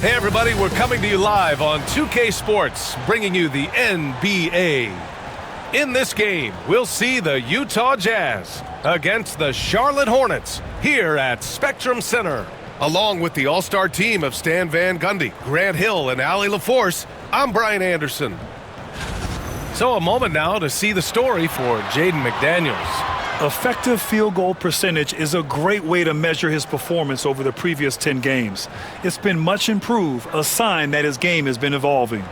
Hey everybody, we're coming to you live on 2K Sports, bringing you the NBA. In this game, we'll see the Utah Jazz against the Charlotte Hornets here at Spectrum Center. Along with the all-star team of Stan Van Gundy, Grant Hill, and Allie LaForce, I'm Brian Anderson. So a moment now to see the story for Jaden McDaniels. Effective field goal percentage is a great way to measure his performance over the previous 10 games. It's been much improved, a sign that his game has been evolving.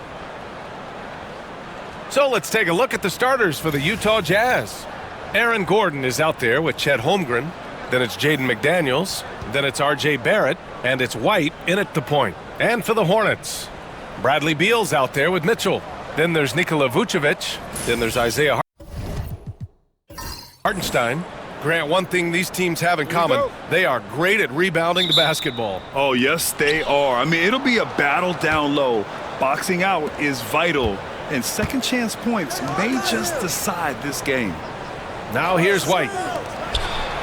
So let's take a look at the starters for the Utah Jazz. Aaron Gordon is out there with Chet Holmgren. Then it's Jaden McDaniels. Then it's R.J. Barrett. And it's White in at the point. And for the Hornets, Bradley Beal's out there with Mitchell. Then there's Nikola Vucevic. Then there's Isaiah Hartenstein. Grant, one thing these teams have in common, they are great at rebounding the basketball. Oh, yes, they are. I mean, it'll be a battle down low. Boxing out is vital, and second chance points may just decide this game. Now here's White.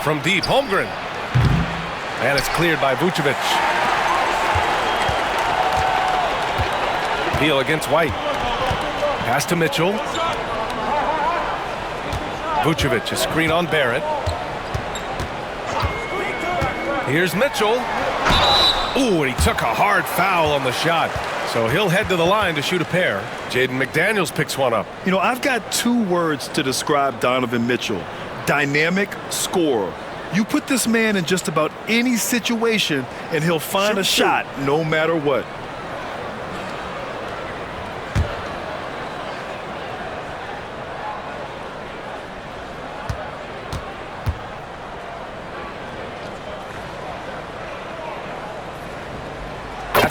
From deep, Holmgren. And it's cleared by Vucevic. Beal against White. Pass to Mitchell. Vucevic, a screen on Barrett. Here's Mitchell. Ooh, and he took a hard foul on the shot. So he'll head to the line to shoot a pair. Jaden McDaniels picks one up. You know, I've got two words to describe Donovan Mitchell. Dynamic scorer. You put this man in just about any situation, and he'll find a shot no matter what.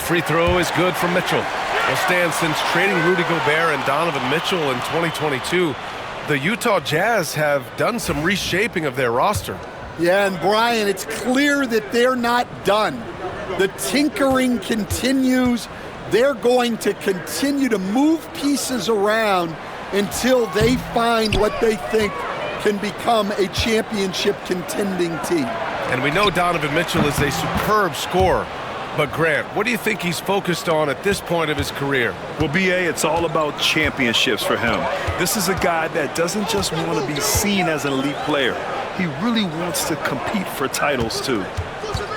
Free throw is good for Mitchell. Well, Stan, since trading Rudy Gobert and Donovan Mitchell in 2022, the Utah Jazz have done some reshaping of their roster. Yeah, and Brian, it's clear that they're not done. The tinkering continues. They're going to continue to move pieces around until they find what they think can become a championship contending team. And we know Donovan Mitchell is a superb scorer. But Grant, what do you think he's focused on at this point of his career? Well, B.A., it's all about championships for him. This is a guy that doesn't just want to be seen as an elite player. He really wants to compete for titles, too.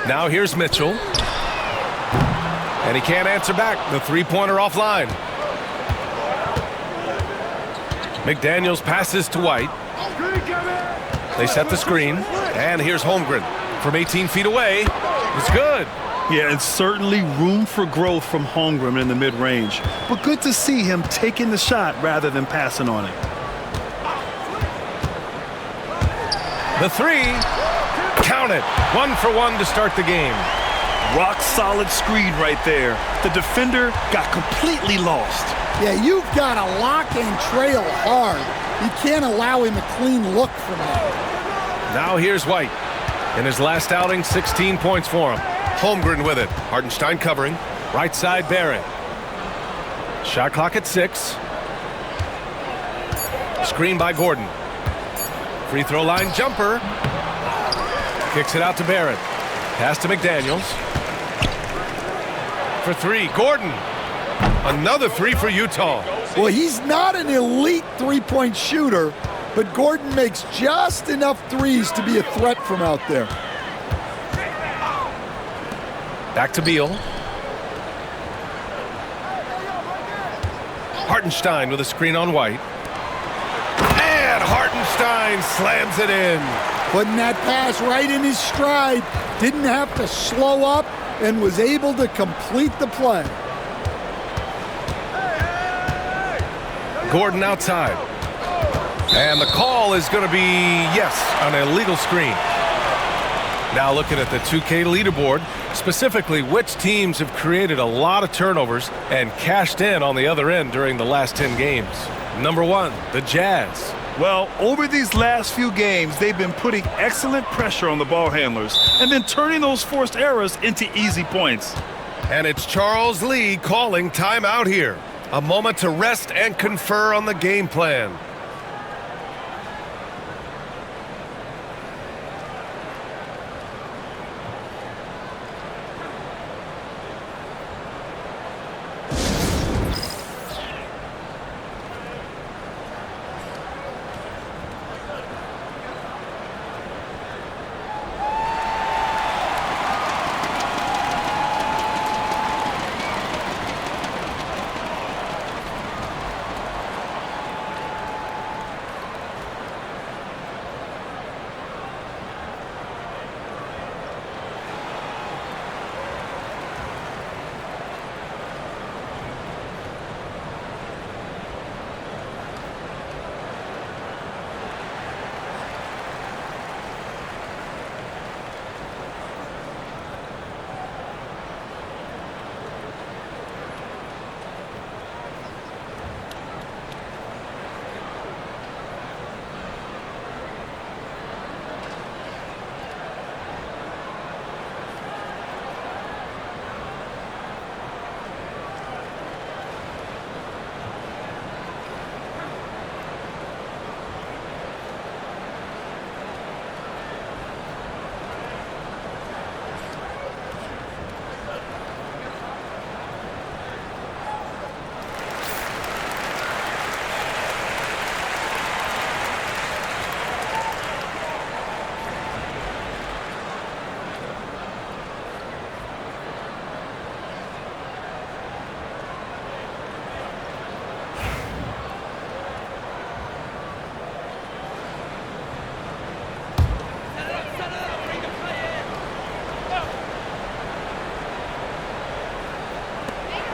Now here's Mitchell. And he can't answer back. The three-pointer offline. McDaniels passes to White. They set the screen. And here's Holmgren. From 18 feet away. It's good. Yeah, and certainly room for growth from Holmgren in the mid-range. But good to see him taking the shot rather than passing on it. The three. Count it. 1 for 1 to start the game. Rock-solid screen right there. The defender got completely lost. Yeah, you've got to lock and trail hard. You can't allow him a clean look from that. Now here's White. In his last outing, 16 points for him. Holmgren with it. Hartenstein covering. Right side, Barrett. Shot clock at 6. Screen by Gordon. Free throw line jumper. Kicks it out to Barrett. Pass to McDaniels. For 3, Gordon. Another 3 for Utah. Well, he's not an elite three-point shooter, but Gordon makes just enough threes to be a threat from out there. Back to Beal. Hartenstein with a screen on White. And Hartenstein slams it in. Putting that pass right in his stride. Didn't have to slow up and was able to complete the play. Gordon outside. And the call is going to be, yes, an illegal screen. Now looking at the 2K leaderboard, specifically which teams have created a lot of turnovers and cashed in on the other end during the last 10 games. Number 1, the Jazz. Well, over these last few games, they've been putting excellent pressure on the ball handlers and then turning those forced errors into easy points. And it's Charles Lee calling timeout here. A moment to rest and confer on the game plan.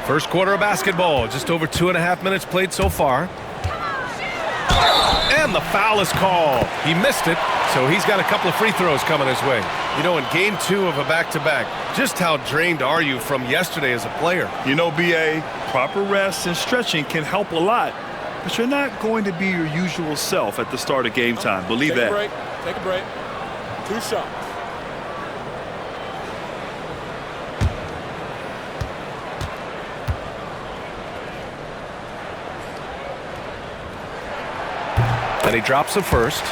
First quarter of basketball, just over 2.5 minutes played so far. And the foul is called. He missed it, so he's got a couple of free throws coming his way. You know, in game 2 of a back-to-back, just how drained are you from yesterday as a player? You know, BA, proper rest and stretching can help a lot, but you're not going to be your usual self at the start of game time. Believe that. Take a break. 2 shots. And he drops the first.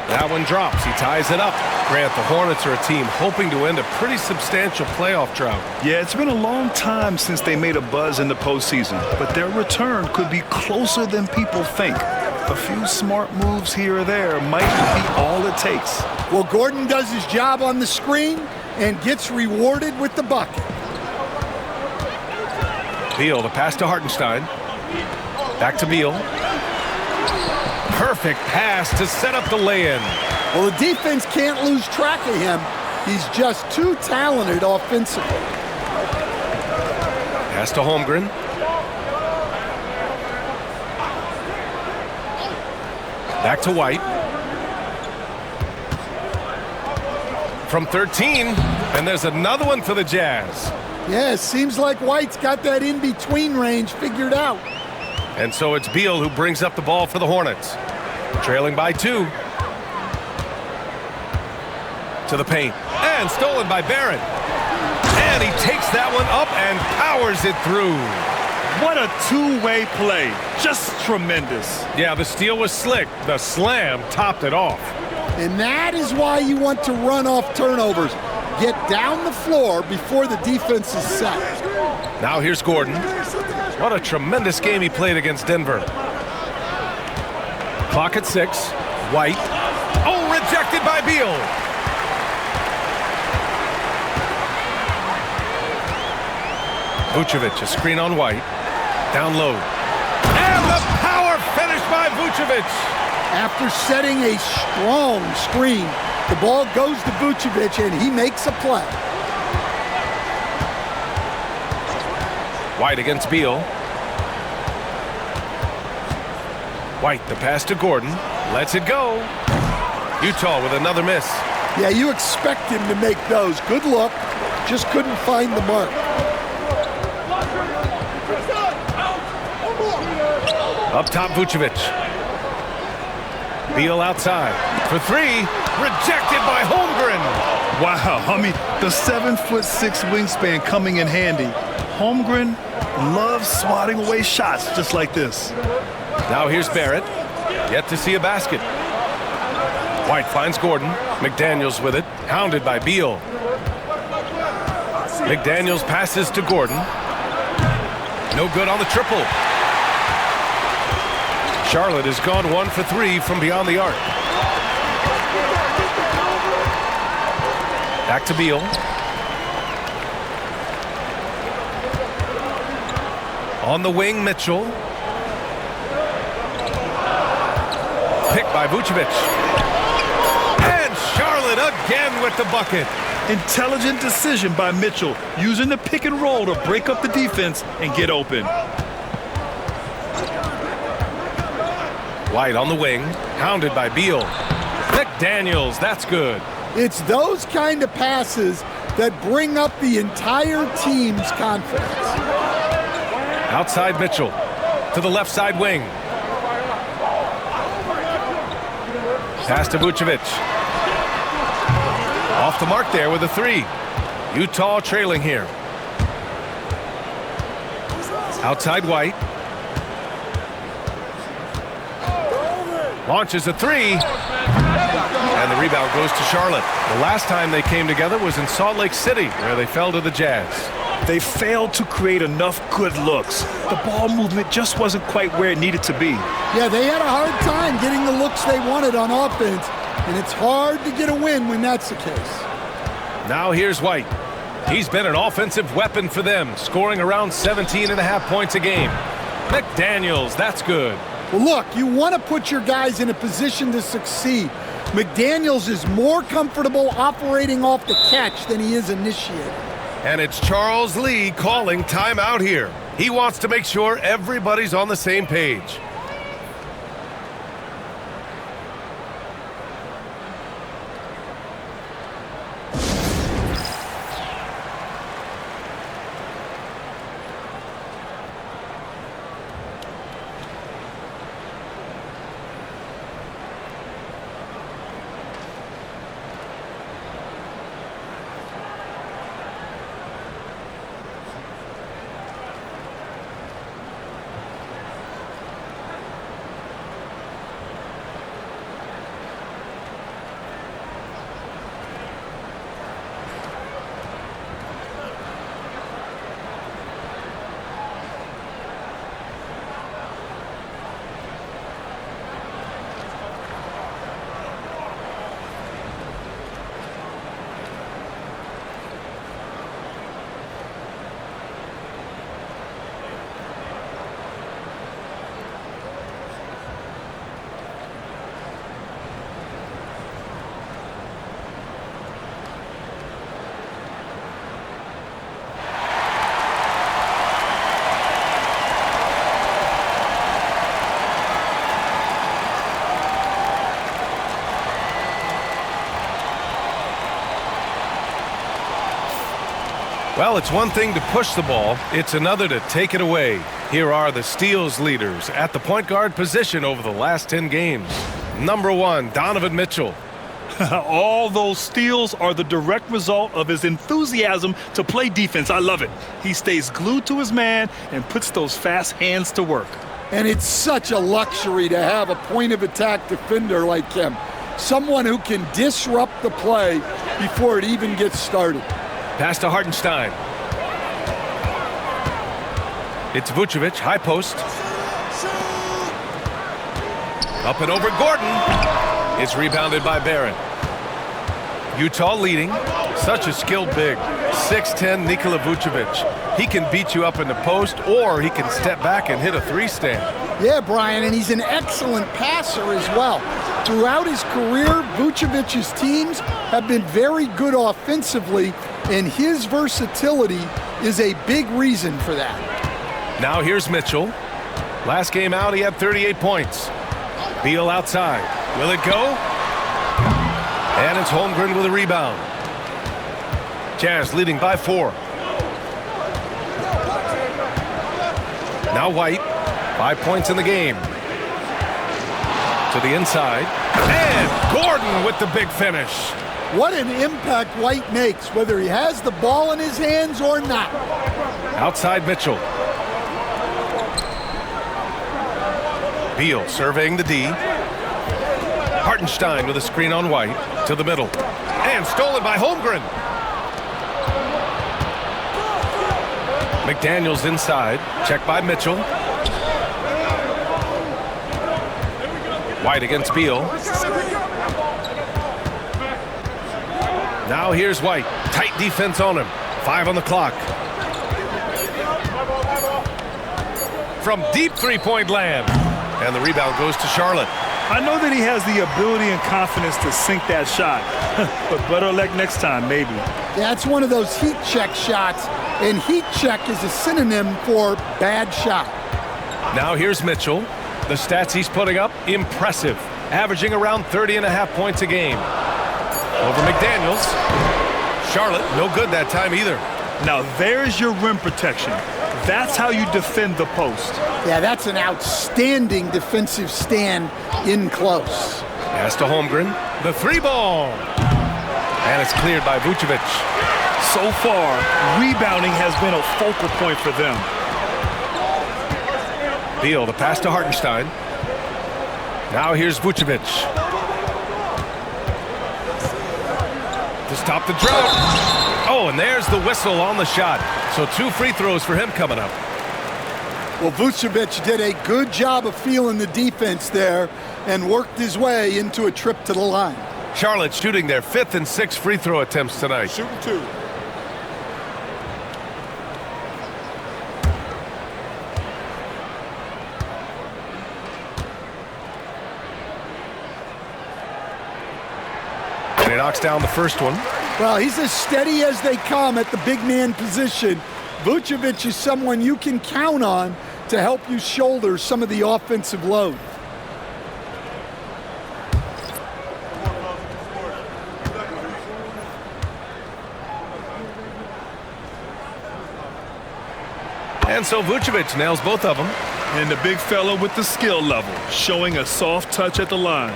That one drops. He ties it up. Grant, the Hornets are a team hoping to end a pretty substantial playoff drought. Yeah, it's been a long time since they made a buzz in the postseason, but their return could be closer than people think. A few smart moves here or there might be all it takes. Well, Gordon does his job on the screen and gets rewarded with the bucket. Beal, the pass to Hartenstein. Back to Beal. Perfect pass to set up the lay-in. Well, the defense can't lose track of him. He's just too talented offensively. Pass to Holmgren. Back to White. From 13, and there's another one for the Jazz. Yeah, it seems like White's got that in-between range figured out. And so it's Beal who brings up the ball for the Hornets. Trailing by 2. To the paint. And stolen by Barrett. And he takes that one up and powers it through. What a two-way play. Just tremendous. Yeah, the steal was slick. The slam topped it off. And that is why you want to run off turnovers. Get down the floor before the defense is set. Now here's Gordon. What a tremendous game he played against Denver. Clock at 6. White. Oh, rejected by Beal. Vucevic, a screen on White. Down low. And the power finish by Vucevic. After setting a strong screen, the ball goes to Vucevic and he makes a play. White against Beal. White, the pass to Gordon. Lets it go. Utah with another miss. Yeah, you expect him to make those. Good look. Just couldn't find the mark. Up top, Vucevic. Beal outside. For 3. Rejected by Holmgren. Wow, I mean, the 7'6" wingspan coming in handy. Holmgren loves swatting away shots just like this. Now here's Barrett. Yet to see a basket. White finds Gordon. McDaniels with it. Hounded by Beal. McDaniels passes to Gordon. No good on the triple. Charlotte has gone 1 for 3 from beyond the arc. Back to Beal. On the wing, Mitchell. Picked by Vucevic. And Charlotte again with the bucket. Intelligent decision by Mitchell, using the pick and roll to break up the defense and get open. White on the wing, hounded by Beal. McDaniels, that's good. It's those kind of passes that bring up the entire team's confidence. Outside Mitchell to the left side wing. Pass to Vucevic. Off the mark there with a 3. Utah trailing here. Outside White. Launches a 3. And the rebound goes to Charlotte. The last time they came together was in Salt Lake City, where they fell to the Jazz. They failed to create enough good looks. The ball movement just wasn't quite where it needed to be. Yeah, they had a hard time getting the looks they wanted on offense, and it's hard to get a win when that's the case. Now here's White. He's been an offensive weapon for them, scoring around 17.5 points a game. McDaniels, that's good. Well, look, you want to put your guys in a position to succeed. McDaniels is more comfortable operating off the catch than he is initiating. And it's Charles Lee calling timeout here. He wants to make sure everybody's on the same page. Well, it's one thing to push the ball. It's another to take it away. Here are the steals leaders at the point guard position over the last 10 games. Number 1, Donovan Mitchell. All those steals are the direct result of his enthusiasm to play defense. I love it. He stays glued to his man and puts those fast hands to work. And it's such a luxury to have a point-of-attack defender like him. Someone who can disrupt the play before it even gets started. Pass to Hartenstein. It's Vucevic, high post. Up and over Gordon. It's rebounded by Barrett. Utah leading. Such a skilled big. 6'10" Nikola Vucevic. He can beat you up in the post, or he can step back and hit a three-stand. Yeah, Brian, and he's an excellent passer as well. Throughout his career, Vucevic's teams have been very good offensively, and his versatility is a big reason for that. Now here's Mitchell. Last game out, he had 38 points. Beal outside. Will it go? And it's Holmgren with a rebound. Jazz leading by 4. Now White. 5 points in the game. To the inside. And Gordon with the big finish. What an impact White makes, whether he has the ball in his hands or not. Outside Mitchell. Beal surveying the D. Hartenstein with a screen on White. To the middle. And stolen by Holmgren. McDaniels inside. Check by Mitchell. White against Beal. Now here's White. Tight defense on him. 5 on the clock. From deep three-point land. And the rebound goes to Charlotte. I know that he has the ability and confidence to sink that shot. But better luck next time, maybe. Yeah, it's one of those heat check shots. And heat check is a synonym for bad shot. Now here's Mitchell. The stats he's putting up, impressive. Averaging around 30.5 points a game. Over McDaniels. Charlotte, no good that time either. Now there's your rim protection. That's how you defend the post. Yeah, that's an outstanding defensive stand in close. Pass to Holmgren. The 3-ball. And it's cleared by Vucevic. So far, rebounding has been a focal point for them. Beal, the pass to Hartenstein. Now here's Vucevic. To stop the drought. Oh, and there's the whistle on the shot. So 2 free throws for him coming up. Well, Vucevic did a good job of feeling the defense there and worked his way into a trip to the line. Charlotte shooting their 5th and 6th free throw attempts tonight. Shooting 2. And he knocks down the first one. Well, he's as steady as they come at the big man position. Vucevic is someone you can count on to help you shoulder some of the offensive load. And so Vucevic nails both of them. And the big fella with the skill level, showing a soft touch at the line.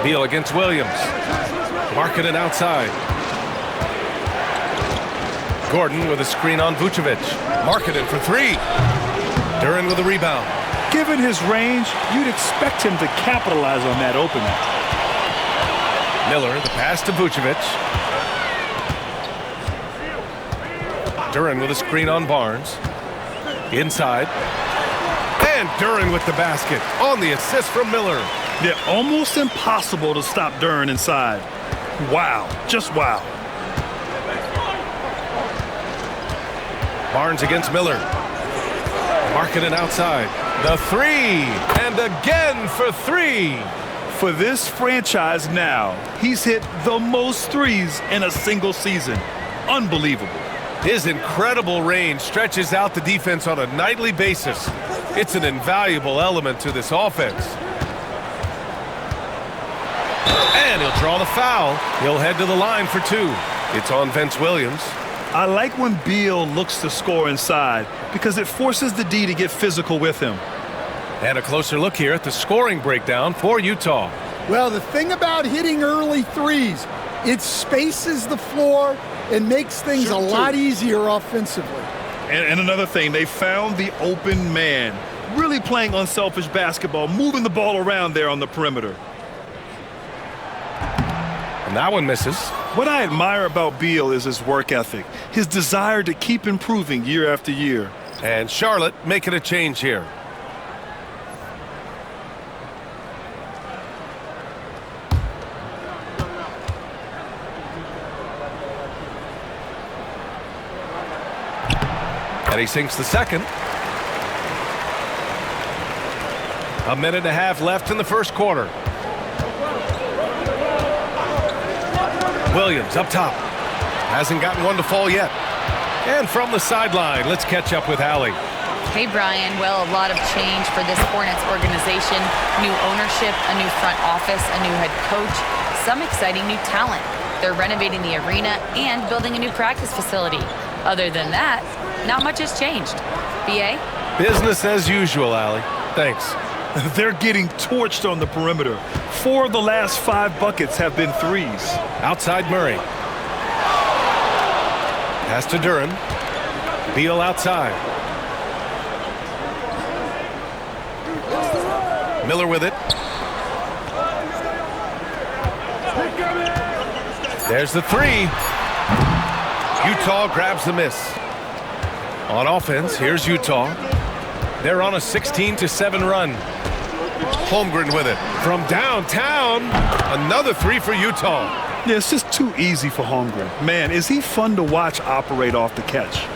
Beal against Williams. Marking it outside. Gordon with a screen on Vucevic. Marketed for 3. Duren with a rebound. Given his range, you'd expect him to capitalize on that opening. Miller, the pass to Vucevic. Duren with a screen on Barnes. Inside. And Duren with the basket on the assist from Miller. Yeah, almost impossible to stop Duren inside. Wow, just wow. Barnes against Miller. Marking it outside. The 3. And again for 3. For this franchise now, he's hit the most threes in a single season. Unbelievable. His incredible range stretches out the defense on a nightly basis. It's an invaluable element to this offense. And he'll draw the foul. He'll head to the line for 2. It's on Vince Williams. I like when Beal looks to score inside because it forces the D to get physical with him. And a closer look here at the scoring breakdown for Utah. Well, the thing about hitting early threes, it spaces the floor and makes things a lot easier offensively. And another thing, they found the open man, really playing unselfish basketball, moving the ball around there on the perimeter. And that one misses. What I admire about Beal is his work ethic, his desire to keep improving year after year. And Charlotte making a change here. And he sinks the second. 1.5 minutes left in the first quarter. Williams up top. Hasn't gotten one to fall yet. And from the sideline, let's catch up with Allie. Hey, Brian. Well, a lot of change for this Hornets organization. New ownership, a new front office, a new head coach, some exciting new talent. They're renovating the arena and building a new practice facility. Other than that, not much has changed. BA? Business as usual, Allie. Thanks. They're getting torched on the perimeter. 4 of the last 5 buckets have been threes. Outside Murray. Pass to Duren. Beal outside. Miller with it. There's the 3. Utah grabs the miss. On offense, here's Utah. They're on a 16-7 run. Holmgren with it. From downtown, another 3 for Utah. Yeah, it's just too easy for Holmgren. Man, is he fun to watch operate off the catch.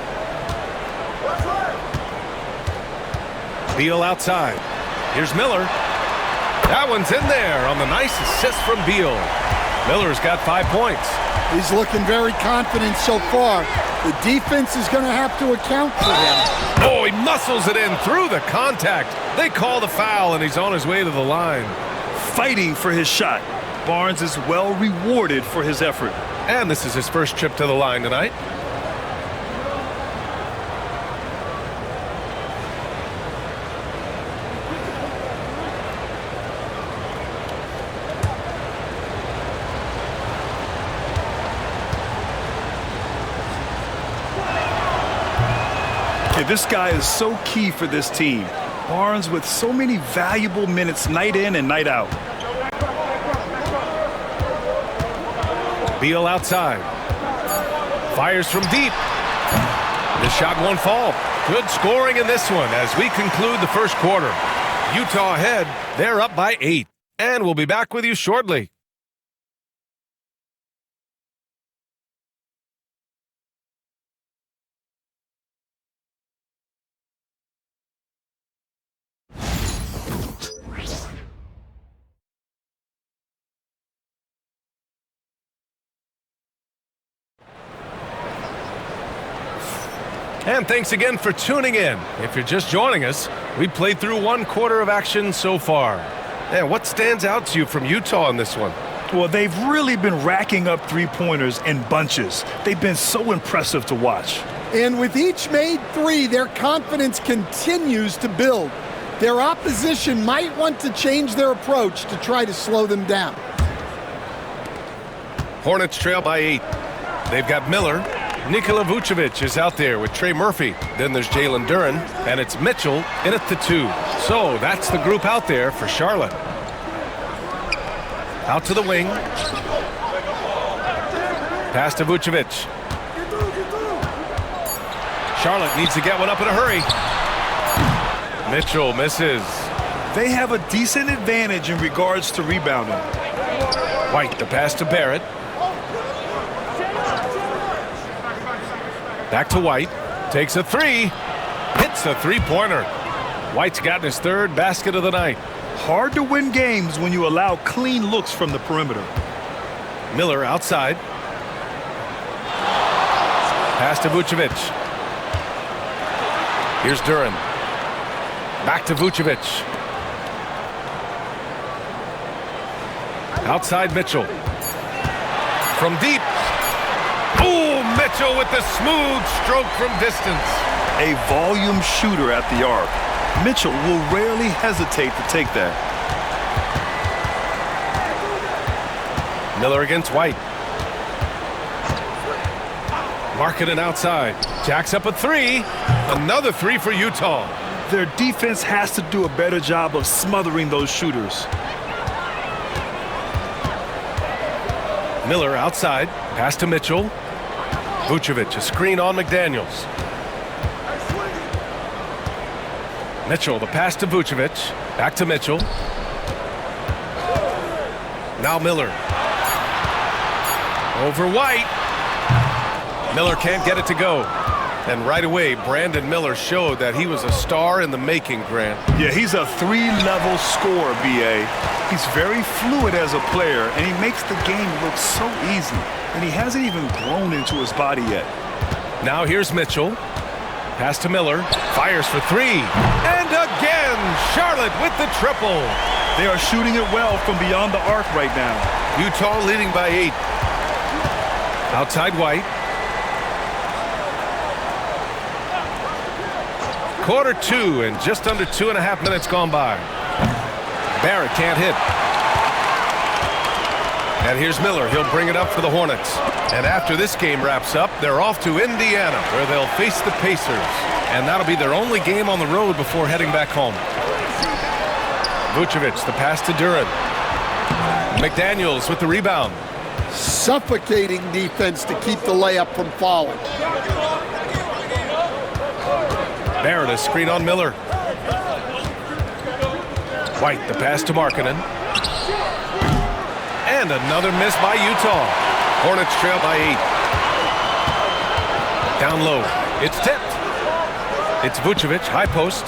Beal outside. Here's Miller. That one's in there on the nice assist from Beal. Miller's got 5 points. He's looking very confident so far. The defense is going to have to account for him. Oh, he muscles it in through the contact. They call the foul, and he's on his way to the line. Fighting for his shot. Barnes is well rewarded for his effort. And this is his first trip to the line tonight. This guy is so key for this team. Barnes with so many valuable minutes night in and night out. Beal outside. Fires from deep. This shot won't fall. Good scoring in this one as we conclude the first quarter. Utah ahead. They're up by 8. And we'll be back with you shortly. And thanks again for tuning in. If you're just joining us, we played through one quarter of action so far. And what stands out to you from Utah in this one? Well, they've really been racking up three-pointers in bunches. They've been so impressive to watch. And with each made three, their confidence continues to build. Their opposition might want to change their approach to try to slow them down. Hornets trail by 8. They've got Miller. Nikola Vucevic is out there with Trey Murphy. Then there's Jalen Duren, and it's Mitchell in at the 2. So that's the group out there for Charlotte. Out to the wing. Pass to Vucevic. Charlotte needs to get one up in a hurry. Mitchell misses. They have a decent advantage in regards to rebounding. White, the pass to Barrett. Back to White. Takes a 3. Hits a three-pointer. White's gotten his 3rd basket of the night. Hard to win games when you allow clean looks from the perimeter. Miller outside. Pass to Vucevic. Here's Duren. Back to Vucevic. Outside Mitchell. From deep. Oh, Mitchell with the smooth stroke from distance. A volume shooter at the arc. Mitchell will rarely hesitate to take that. Miller against White. Markkanen outside. Jacks up a 3. Another 3 for Utah. Their defense has to do a better job of smothering those shooters. Miller outside. Pass to Mitchell. Vucevic, a screen on McDaniels. Mitchell, the pass to Vucevic. Back to Mitchell. Now Miller. Over White. Miller can't get it to go. And right away, Brandon Miller showed that he was a star in the making, Grant. Yeah, he's a 3-level scorer, B.A. He's very fluid as a player, and he makes the game look so easy. And he hasn't even grown into his body yet. Now here's Mitchell. Pass to Miller. Fires for 3. And again, Charlotte with the triple. They are shooting it well from beyond the arc right now. Utah leading by 8. Outside White. Quarter 2 and just under 2.5 minutes gone by. Barrett can't hit. And here's Miller. He'll bring it up for the Hornets. And after this game wraps up, they're off to Indiana, where they'll face the Pacers. And that'll be their only game on the road before heading back home. Vucevic, the pass to Duren. McDaniels with the rebound. Suffocating defense to keep the layup from falling. Barrett, a screen on Miller. White, the pass to Markkanen. And another miss by Utah. Hornets trail by 8. Down low. It's tipped. It's Vucevic, high post.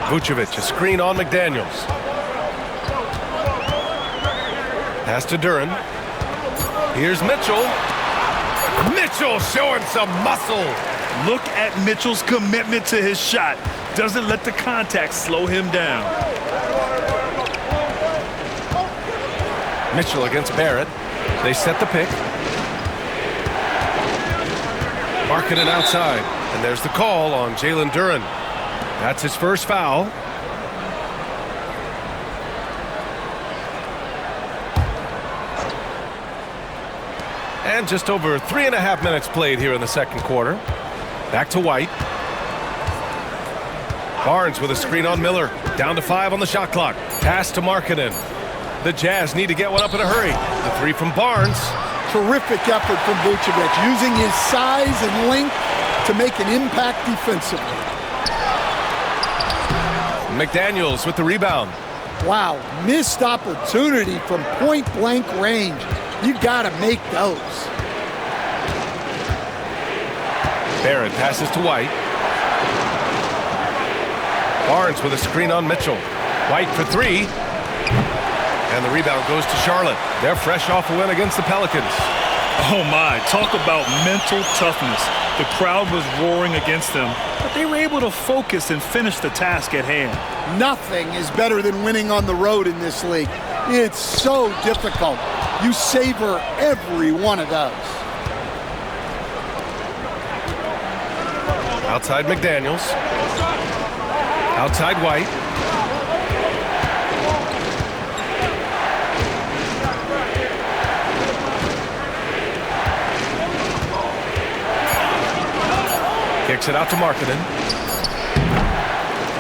Vucevic, a screen on McDaniels. Pass to Duren. Here's Mitchell. Mitchell showing some muscle. Look at Mitchell's commitment to his shot. Doesn't let the contact slow him down. Mitchell against Barrett. They set the pick. Markkanen outside. And there's the call on Jalen Duren. That's his first foul. And just over 3.5 minutes played here in the second quarter. Back to White. Barnes with a screen on Miller. Down to 5 on the shot clock. Pass to Markkanen. The Jazz need to get one up in a hurry. The three from Barnes. Terrific effort from Vucevic, using his size and length to make an impact defensively. McDaniels with the rebound. Wow, missed opportunity from point-blank range. You got to make those. Barrett passes to White. Barnes with a screen on Mitchell. White for three. And the rebound goes to Charlotte. They're fresh off a win against the Pelicans. Oh my, talk about mental toughness. The crowd was roaring against them, but they were able to focus and finish the task at hand. Nothing is better than winning on the road in this league. It's so difficult. You savor every one of those. Outside McDaniels. Outside White. Kicks it out to Markkanen.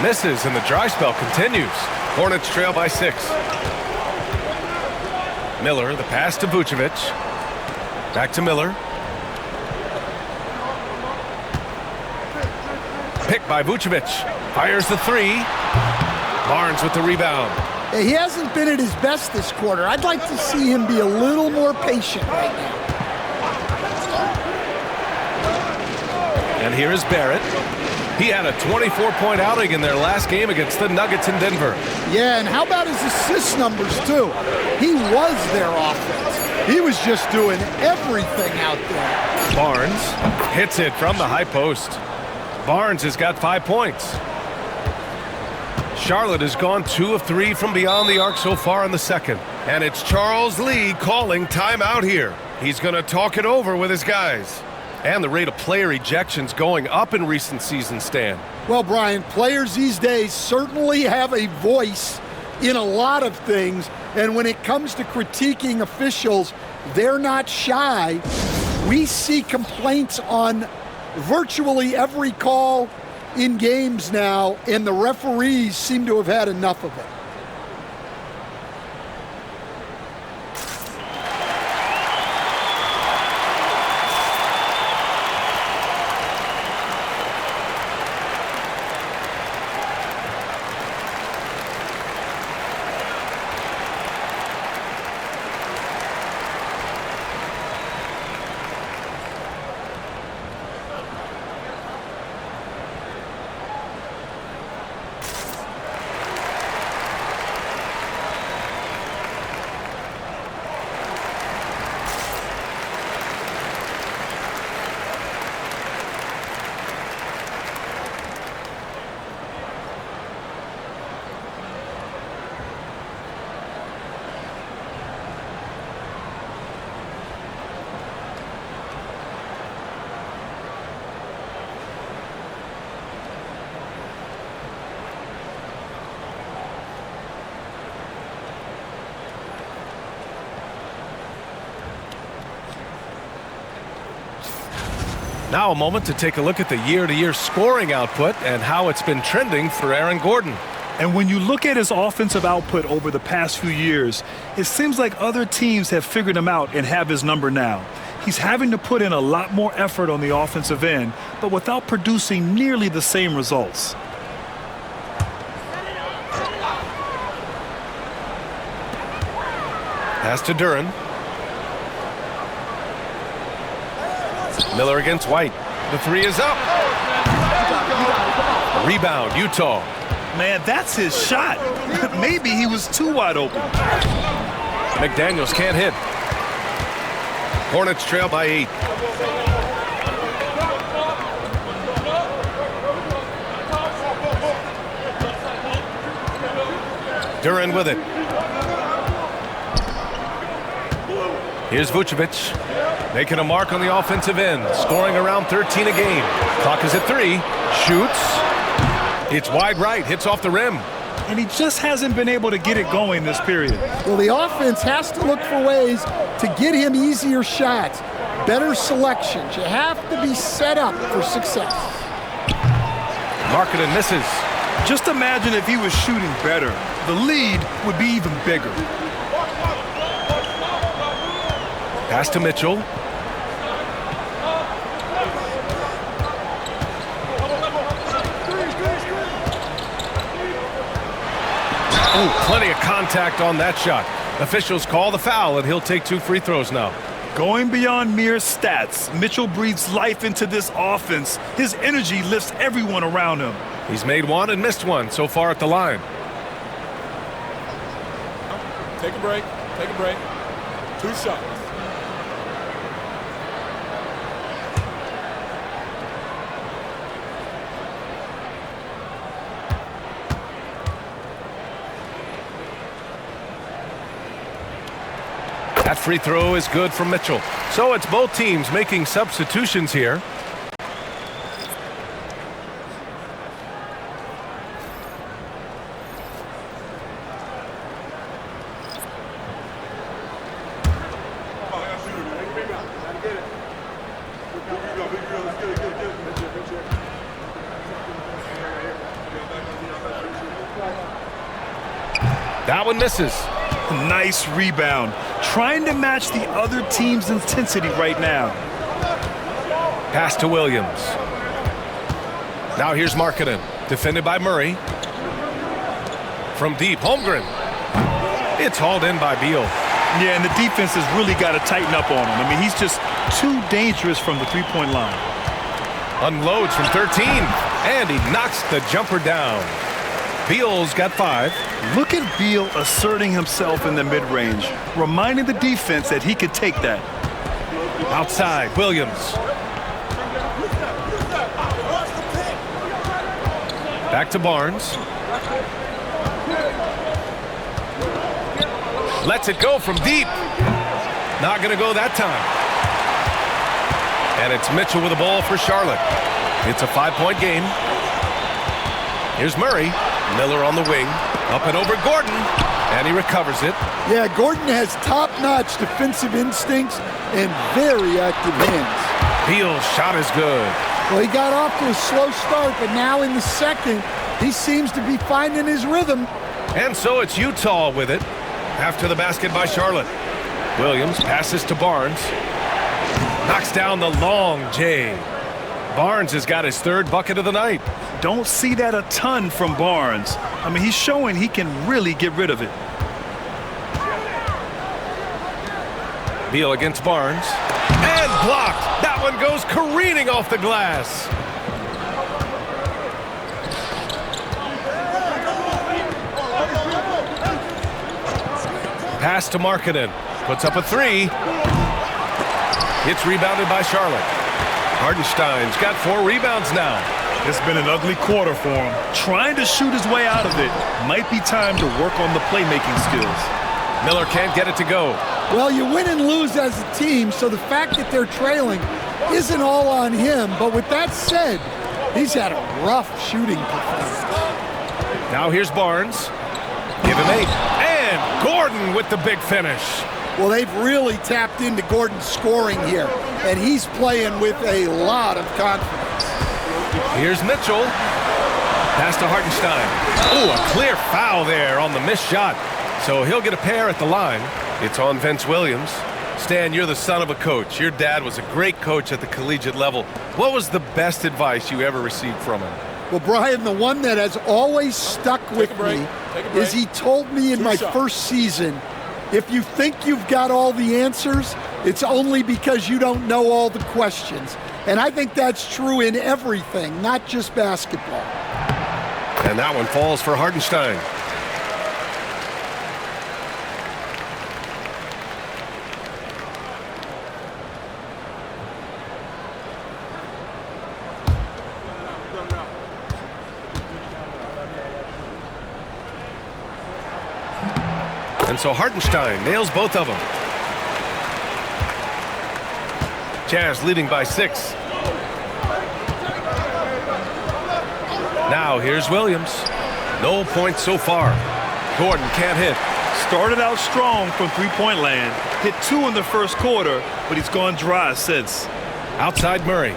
Misses, and the dry spell continues. Hornets trail by 6. Miller, the pass to Vucevic. Back to Miller. Picked by Vucevic. Fires the three. Barnes with the rebound. He hasn't been at his best this quarter. I'd like to see him be a little more patient right now. And here is Barrett. He had a 24-point outing in their last game against the Nuggets in Denver. Yeah, and how about his assist numbers, too? He was their offense. He was just doing everything out there. Barnes hits it from the high post. Barnes has got 5 points. Charlotte has gone 2 of 3 from beyond the arc so far in the second. And it's Charles Lee calling timeout here. He's going to talk it over with his guys. And the rate of player ejections going up in recent seasons, Stan. Well, Brian, players these days certainly have a voice in a lot of things. And when it comes to critiquing officials, they're not shy. We see complaints on virtually every call in games now, and the referees seem to have had enough of it. Now a moment to take a look at the year-to-year scoring output and how it's been trending for Aaron Gordon. And when you look at his offensive output over the past few years, it seems like other teams have figured him out and have his number now. He's having to put in a lot more effort on the offensive end, but without producing nearly the same results. Pass to Duren. Miller against White. The three is up. Rebound, Utah. Man, that's his shot. Maybe he was too wide open. McDaniels can't hit. Hornets trail by 8. Duren with it. Here's Vucevic. Making a mark on the offensive end. Scoring around 13 a game. Clock is at 3. Shoots. It's wide right. Hits off the rim. And he just hasn't been able to get it going this period. Well, the offense has to look for ways to get him easier shots. Better selections. You have to be set up for success. Markkanen misses. Just imagine if he was shooting better. The lead would be even bigger. Pass to Mitchell. Oh, plenty of contact on that shot. Officials call the foul, and he'll take 2 free throws now. Going beyond mere stats, Mitchell breathes life into this offense. His energy lifts everyone around him. He's made 1 and missed 1 so far at the line. Take a break. Take a break. 2 shots. That free throw is good from Mitchell. So it's both teams making substitutions here. That one misses. Nice rebound. Trying to match the other team's intensity right now. Pass to Williams. Now here's Markkanen, defended by Murray. From deep, Holmgren. It's hauled in by Beal. Yeah, and the defense has really got to tighten up on him. I mean, he's just too dangerous from the three-point line. Unloads from 13, and he knocks the jumper down. Beal's got 5. Look at Beal asserting himself in the mid-range, reminding the defense that he could take that. Outside, Williams. Back to Barnes. Lets it go from deep. Not going to go that time. And it's Mitchell with the ball for Charlotte. It's a 5-point game. Here's Murray. Miller on the wing. Up and over Gordon. And he recovers it. Yeah, Gordon has top-notch defensive instincts and very active hands. Beal's shot is good. Well, he got off to a slow start, but now in the second, he seems to be finding his rhythm. And so it's Utah with it. After the basket by Charlotte. Williams passes to Barnes. Knocks down the long J. Barnes has got his 3rd bucket of the night. Don't see that a ton from Barnes. I mean, he's showing he can really get rid of it. Beal against Barnes. And blocked. That one goes careening off the glass. Pass to Markkanen. Puts up a 3. It's rebounded by Charlotte. Hartenstein's got 4 rebounds now. It's been an ugly quarter for him. Trying to shoot his way out of it. Might be time to work on the playmaking skills. Miller can't get it to go. Well, you win and lose as a team, so the fact that they're trailing isn't all on him. But with that said, he's had a rough shooting performance. Now here's Barnes. Give him 8. And Gordon with the big finish. Well, they've really tapped into Gordon's scoring here, and he's playing with a lot of confidence. Here's Mitchell. Pass to Hartenstein. Oh, a clear foul there on the missed shot. So he'll get a pair at the line. It's on Vince Williams. Stan, you're the son of a coach. Your dad was a great coach at the collegiate level. What was the best advice you ever received from him? Well, Brian, the one that has always stuck with me is he told me in my first season, if you think you've got all the answers, it's only because you don't know all the questions. And I think that's true in everything, not just basketball. And that one falls for Hartenstein. And so Hartenstein nails both of them. Jazz leading by 6. Now here's Williams. No points so far. Gordon can't hit. Started out strong from three-point land. Hit 2 in the first quarter, but he's gone dry since. Outside Murray.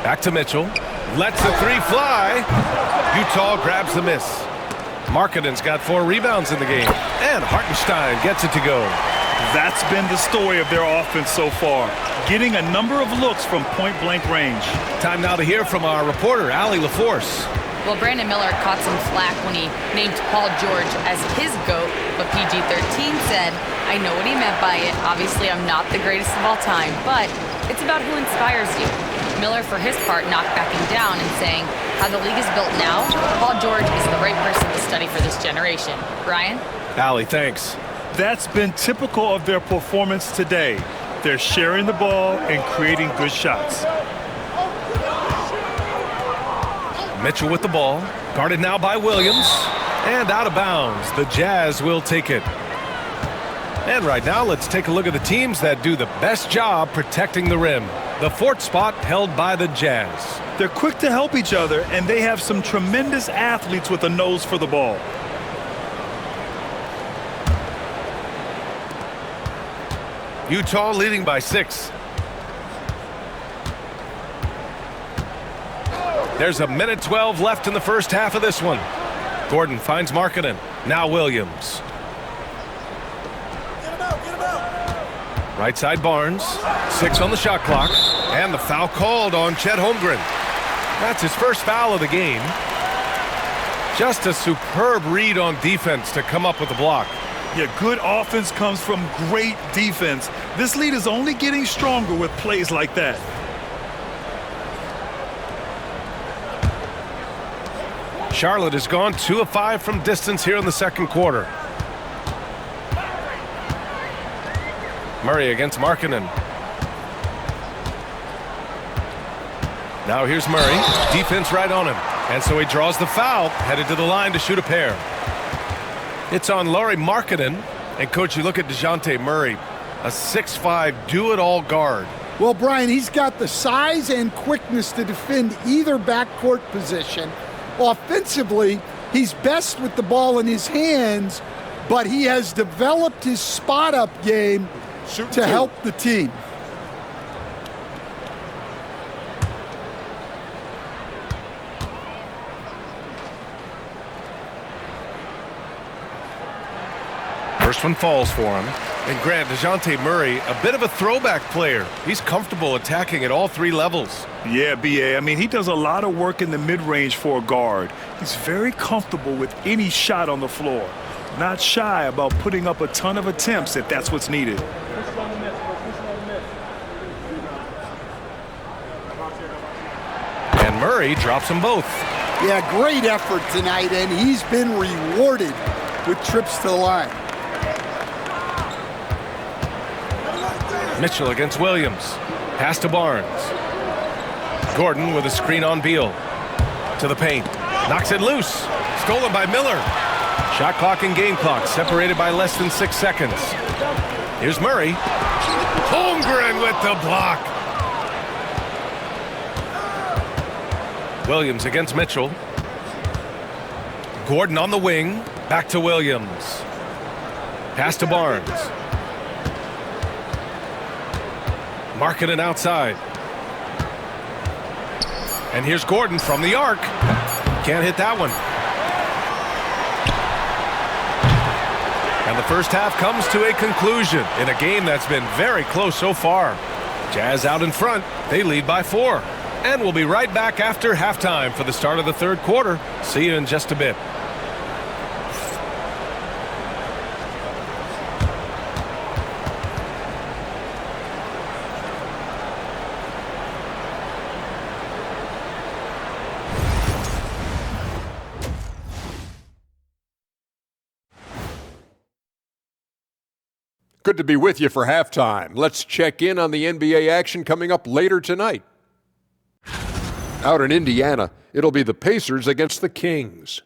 Back to Mitchell. Lets the 3 fly. Utah grabs the miss. Markkanen's got 4 rebounds in the game, and Hartenstein gets it to go. That's been the story of their offense so far, getting a number of looks from point-blank range. Time now to hear from our reporter, Allie LaForce. Well, Brandon Miller caught some flack when he named Paul George as his GOAT, but PG-13 said, I know what he meant by it. Obviously, I'm not the greatest of all time, but it's about who inspires you. Miller, for his part, knocked backing down and saying, how the league is built now, Paul George is the right person to study for this generation. Ryan? Allie, thanks. That's been typical of their performance today. They're sharing the ball and creating good shots. Mitchell with the ball, guarded now by Williams, and out of bounds. The Jazz will take it. And right now, let's take a look at the teams that do the best job protecting the rim. The 4th spot held by the Jazz. They're quick to help each other, and they have some tremendous athletes with a nose for the ball. Utah leading by 6. There's a minute 12 left in the first half of this one. Gordon finds Markkanen. Now Williams. Right side Barnes. 6 on the shot clock. And the foul called on Chet Holmgren. That's his first foul of the game. Just a superb read on defense to come up with the block. Yeah, good offense comes from great defense. This lead is only getting stronger with plays like that. Charlotte has gone 2 of 5 from distance here in the second quarter. Murray against Markkanen. Now here's Murray. Defense right on him. And so he draws the foul, headed to the line to shoot a pair. It's on Lauri Markkanen. And, Coach, you look at DeJounte Murray, a 6'5", do-it-all guard. Well, Brian, he's got the size and quickness to defend either backcourt position. Offensively, he's best with the ball in his hands, but he has developed his spot-up game to help the team. First one falls for him. And Grant, DeJounte Murray, a bit of a throwback player. He's comfortable attacking at all 3 levels. Yeah, B.A. I mean, he does a lot of work in the mid-range for a guard. He's very comfortable with any shot on the floor. Not shy about putting up a ton of attempts if that's what's needed. And Murray drops them both. Yeah, great effort tonight, and he's been rewarded with trips to the line. Mitchell against Williams. Pass to Barnes. Gordon with a screen on Beal. To the paint. Knocks it loose. Stolen by Miller. Shot clock and game clock separated by less than 6 seconds. Here's Murray. Holmgren with the block. Williams against Mitchell. Gordon on the wing. Back to Williams. Pass to Barnes. Markkanen outside. And here's Gordon from the arc. Can't hit that one. And the first half comes to a conclusion in a game that's been very close so far. Jazz out in front. They lead by 4. And we'll be right back after halftime for the start of the third quarter. See you in just a bit. Good to be with you for halftime. Let's check in on the NBA action coming up later tonight. Out in Indiana, it'll be the Pacers against the Kings.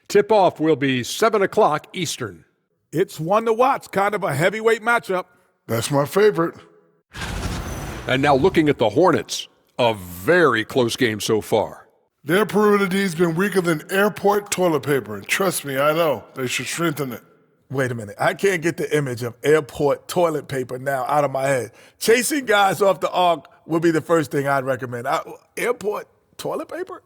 Tip-off will be 7 o'clock Eastern. It's one to watch, kind of a heavyweight matchup. That's my favorite. And now looking at the Hornets, a very close game so far. Their perimeter D's been weaker than airport toilet paper, and trust me, I know. They should strengthen it. Wait a minute. I can't get the image of airport toilet paper now out of my head. Chasing guys off the arc would be the first thing I'd recommend. Airport toilet paper?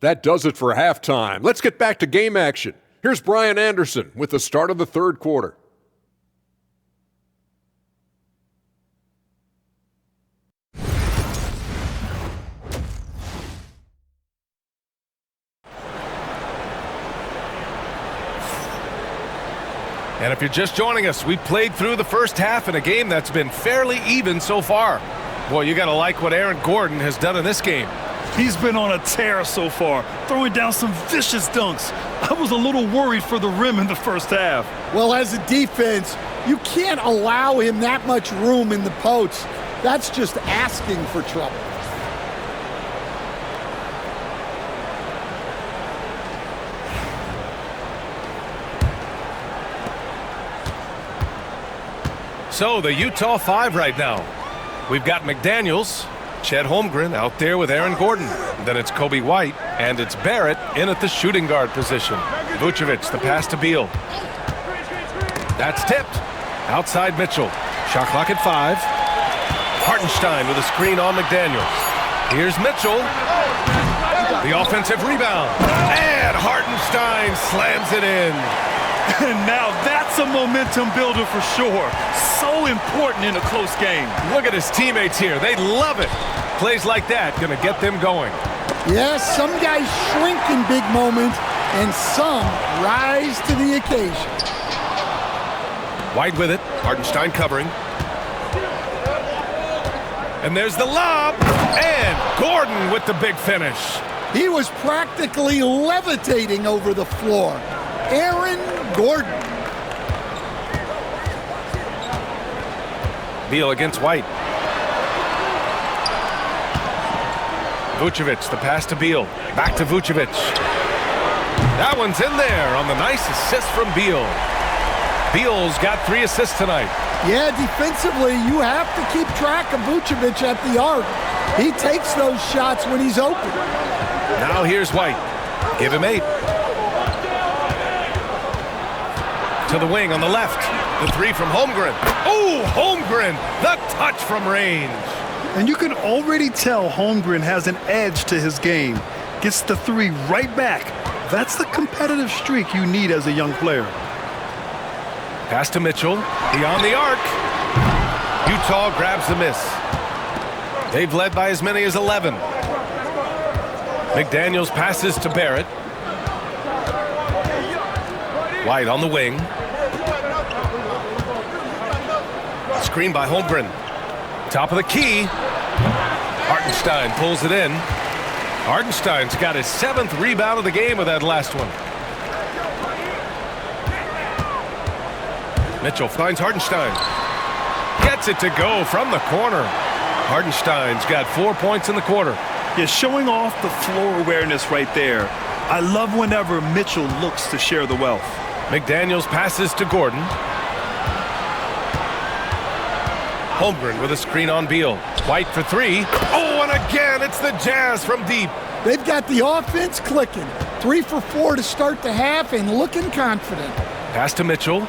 That does it for halftime. Let's get back to game action. Here's Brian Anderson with the start of the third quarter. And if you're just joining us, we played through the first half in a game that's been fairly even so far. Boy, you got to like what Aaron Gordon has done in this game. He's been on a tear so far, throwing down some vicious dunks. I was a little worried for the rim in the first half. Well, as a defense, you can't allow him that much room in the post. That's just asking for trouble. So the Utah 5 right now. We've got McDaniels, Chet Holmgren out there with Aaron Gordon. Then it's Kobe White, and it's Barrett in at the shooting guard position. Vucevic, the pass to Beal. That's tipped. Outside Mitchell. Shot clock at 5. Hartenstein with a screen on McDaniels. Here's Mitchell. The offensive rebound. And Hartenstein slams it in. And now that's a momentum builder for sure. So important in a close game. Look at his teammates here. They love it. Plays like that going to get them going. Yes, some guys shrink in big moments, and some rise to the occasion. White with it. Hartenstein covering. And there's the lob. And Gordon with the big finish. He was practically levitating over the floor. Aaron Gordon. Beal against White. Vucevic, the pass to Beal. Back to Vucevic. That one's in there on the nice assist from Beal. Beal's got 3 assists tonight. Yeah, defensively, you have to keep track of Vucevic at the arc. He takes those shots when he's open. Now here's White. Give him 8. To the wing on the left. The 3 from Holmgren. Oh, Holmgren, the touch from range. And you can already tell Holmgren has an edge to his game. Gets the 3 right back. That's the competitive streak you need as a young player. Pass to Mitchell. Beyond the arc. Utah grabs the miss. They've led by as many as 11. McDaniels passes to Barrett. White on the wing. Screen by Holmgren. Top of the key. Hartenstein pulls it in. Hartenstein's got his 7th rebound of the game with that last one. Mitchell finds Hartenstein. Gets it to go from the corner. Hartenstein's got 4 points in the quarter. Yeah, showing off the floor awareness right there. I love whenever Mitchell looks to share the wealth. McDaniels passes to Gordon. Holmgren with a screen on Beal. White for 3. Oh, and again, it's the Jazz from deep. They've got the offense clicking. 3 for 4 to start the half and looking confident. Pass to Mitchell.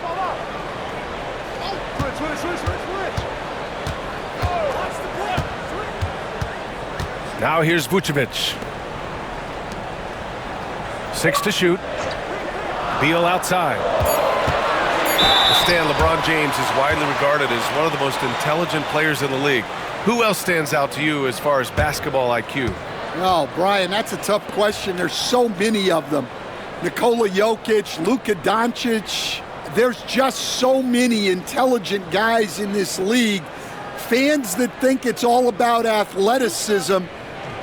Now here's Vucevic. 6 to shoot. Beal outside. Stan, LeBron James is widely regarded as one of the most intelligent players in the league. Who else stands out to you as far as basketball IQ? Oh, Brian, that's a tough question. There's so many of them. Nikola Jokic, Luka Doncic. There's just so many intelligent guys in this league. Fans that think it's all about athleticism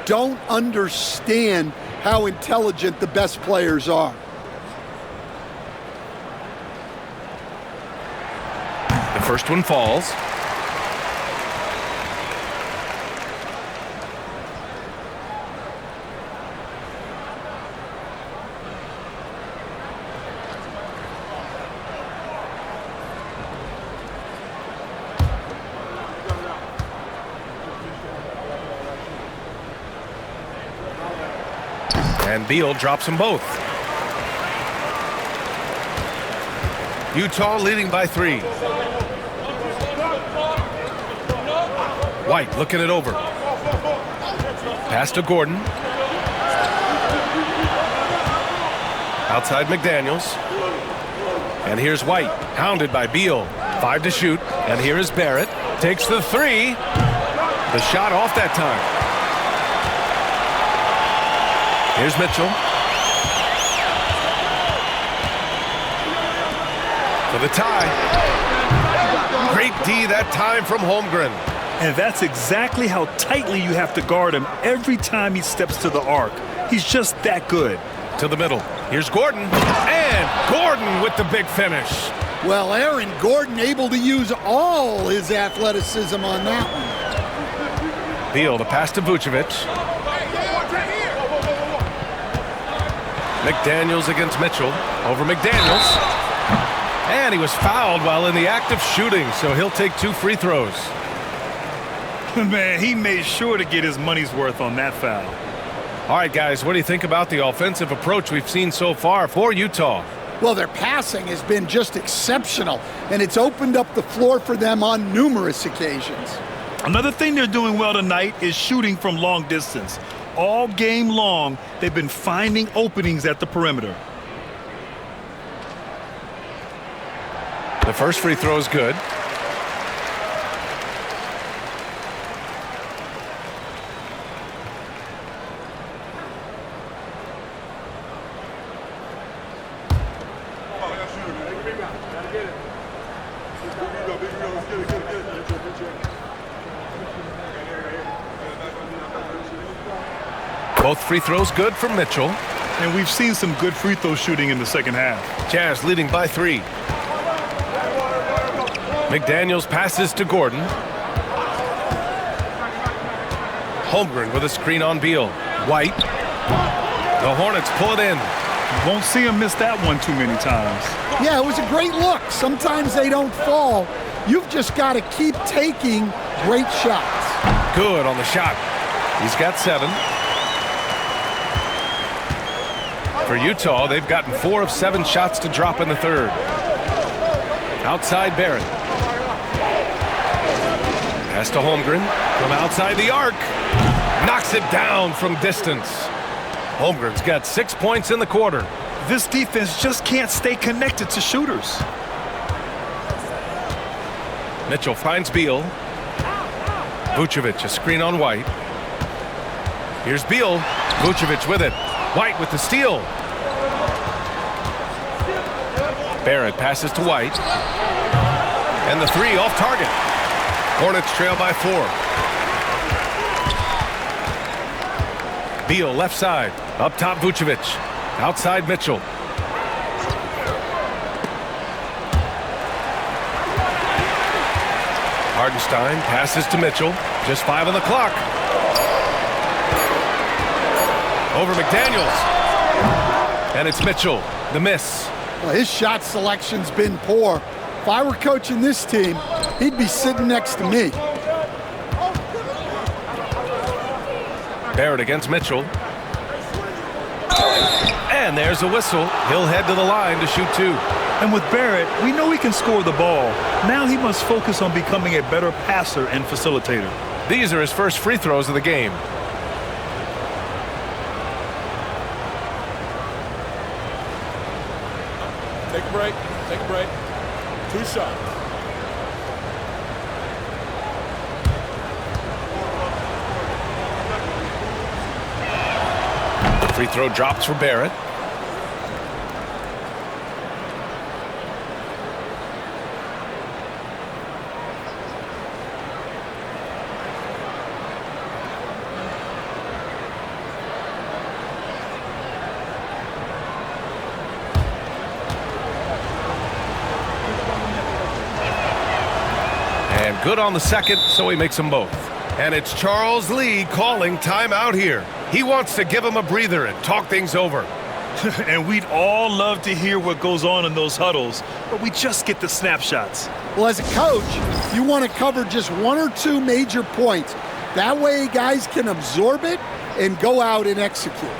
don't understand how intelligent the best players are. The first one falls. And Beal drops them both. Utah leading by 3. White looking it over. Pass to Gordon. Outside McDaniels. And here's White, hounded by Beal. 5 to shoot. And here is Barrett. Takes the 3. The shot off that time. Here's Mitchell. For the tie. Great D that time from Holmgren. And that's exactly how tightly you have to guard him every time he steps to the arc. He's just that good. To the middle. Here's Gordon. And Gordon with the big finish. Well, Aaron Gordon able to use all his athleticism on that one. Beal, the pass to Vucevic. McDaniels against Mitchell. Over McDaniels. And he was fouled while in the act of shooting, so he'll take 2 free throws. Man, he made sure to get his money's worth on that foul. All right, guys, what do you think about the offensive approach we've seen so far for Utah? Well, their passing has been just exceptional, and it's opened up the floor for them on numerous occasions. Another thing they're doing well tonight is shooting from long distance. All game long, they've been finding openings at the perimeter. The first free throw is good. Both free throws good from Mitchell. And we've seen some good free throw shooting in the second half. Jazz leading by 3. McDaniels passes to Gordon. Holmgren with a screen on Beal. White. The Hornets pull it in. You won't see him miss that one too many times. Yeah, it was a great look. Sometimes they don't fall. You've just got to keep taking great shots. Good on the shot. He's got 7. For Utah, they've gotten 4 of 7 shots to drop in the third. Outside Barrett. Pass to Holmgren from outside the arc. Knocks it down from distance. Holmgren's got 6 points in the quarter. This defense just can't stay connected to shooters. Mitchell finds Beal. Vucevic, a screen on White. Here's Beal. Vucevic with it. White with the steal. Barrett passes to White. And the 3 off target. Hornets trail by 4. Beal left side. Up top Vucevic. Outside Mitchell. Hardenstein passes to Mitchell. Just 5 on the clock. Over McDaniels. And it's Mitchell. The miss. Well, his shot selection's been poor. If I were coaching this team, he'd be sitting next to me. Barrett against Mitchell. And there's a whistle. He'll head to the line to shoot 2. And with Barrett, we know he can score the ball. Now he must focus on becoming a better passer and facilitator. These are his first free throws of the game. Take a break. Take a break. 2 shots. The free throw drops for Barrett. And good on the second, so he makes them both. And it's Charles Lee calling timeout here. He wants to give him a breather and talk things over. And we'd all love to hear what goes on in those huddles, but we just get the snapshots. Well, as a coach, you want to cover just 1 or 2 major points. That way guys can absorb it and go out and execute.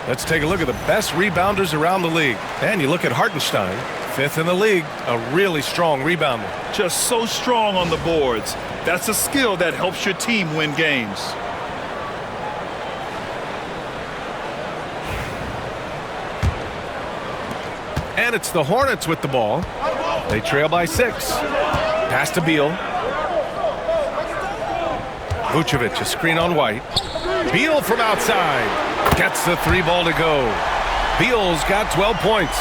Let's take a look at the best rebounders around the league. And you look at Hartenstein, 5th in the league, a really strong rebounder. Just so strong on the boards. That's a skill that helps your team win games. And it's the Hornets with the ball. They trail by 6. Pass to Beal. Vucevic, a screen on White. Beal from outside. Gets the 3 ball to go. Beal's got 12 points.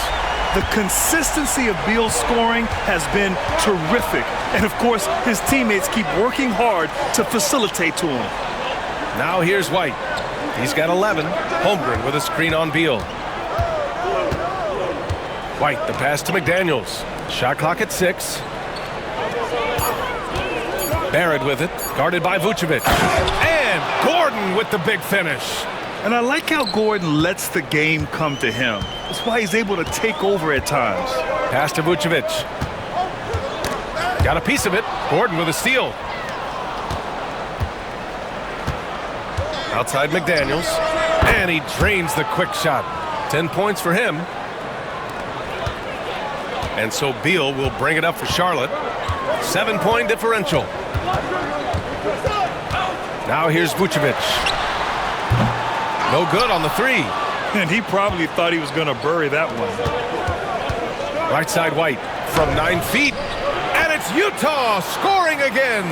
The consistency of Beal's scoring has been terrific. And, of course, his teammates keep working hard to facilitate to him. Now here's White. He's got 11. Holmgren with a screen on Beal. White, the pass to McDaniels. Shot clock at 6. Barrett with it, guarded by Vucevic. And Gordon with the big finish. And I like how Gordon lets the game come to him. That's why he's able to take over at times. Pass to Vucevic. Got a piece of it. Gordon with a steal. Outside McDaniels. And he drains the quick shot. 10 points for him. And so Beal will bring it up for Charlotte. 7-point differential. Now here's Vucevic. No good on the 3. And he probably thought he was going to bury that one. Right side White from 9 feet. And it's Utah scoring again.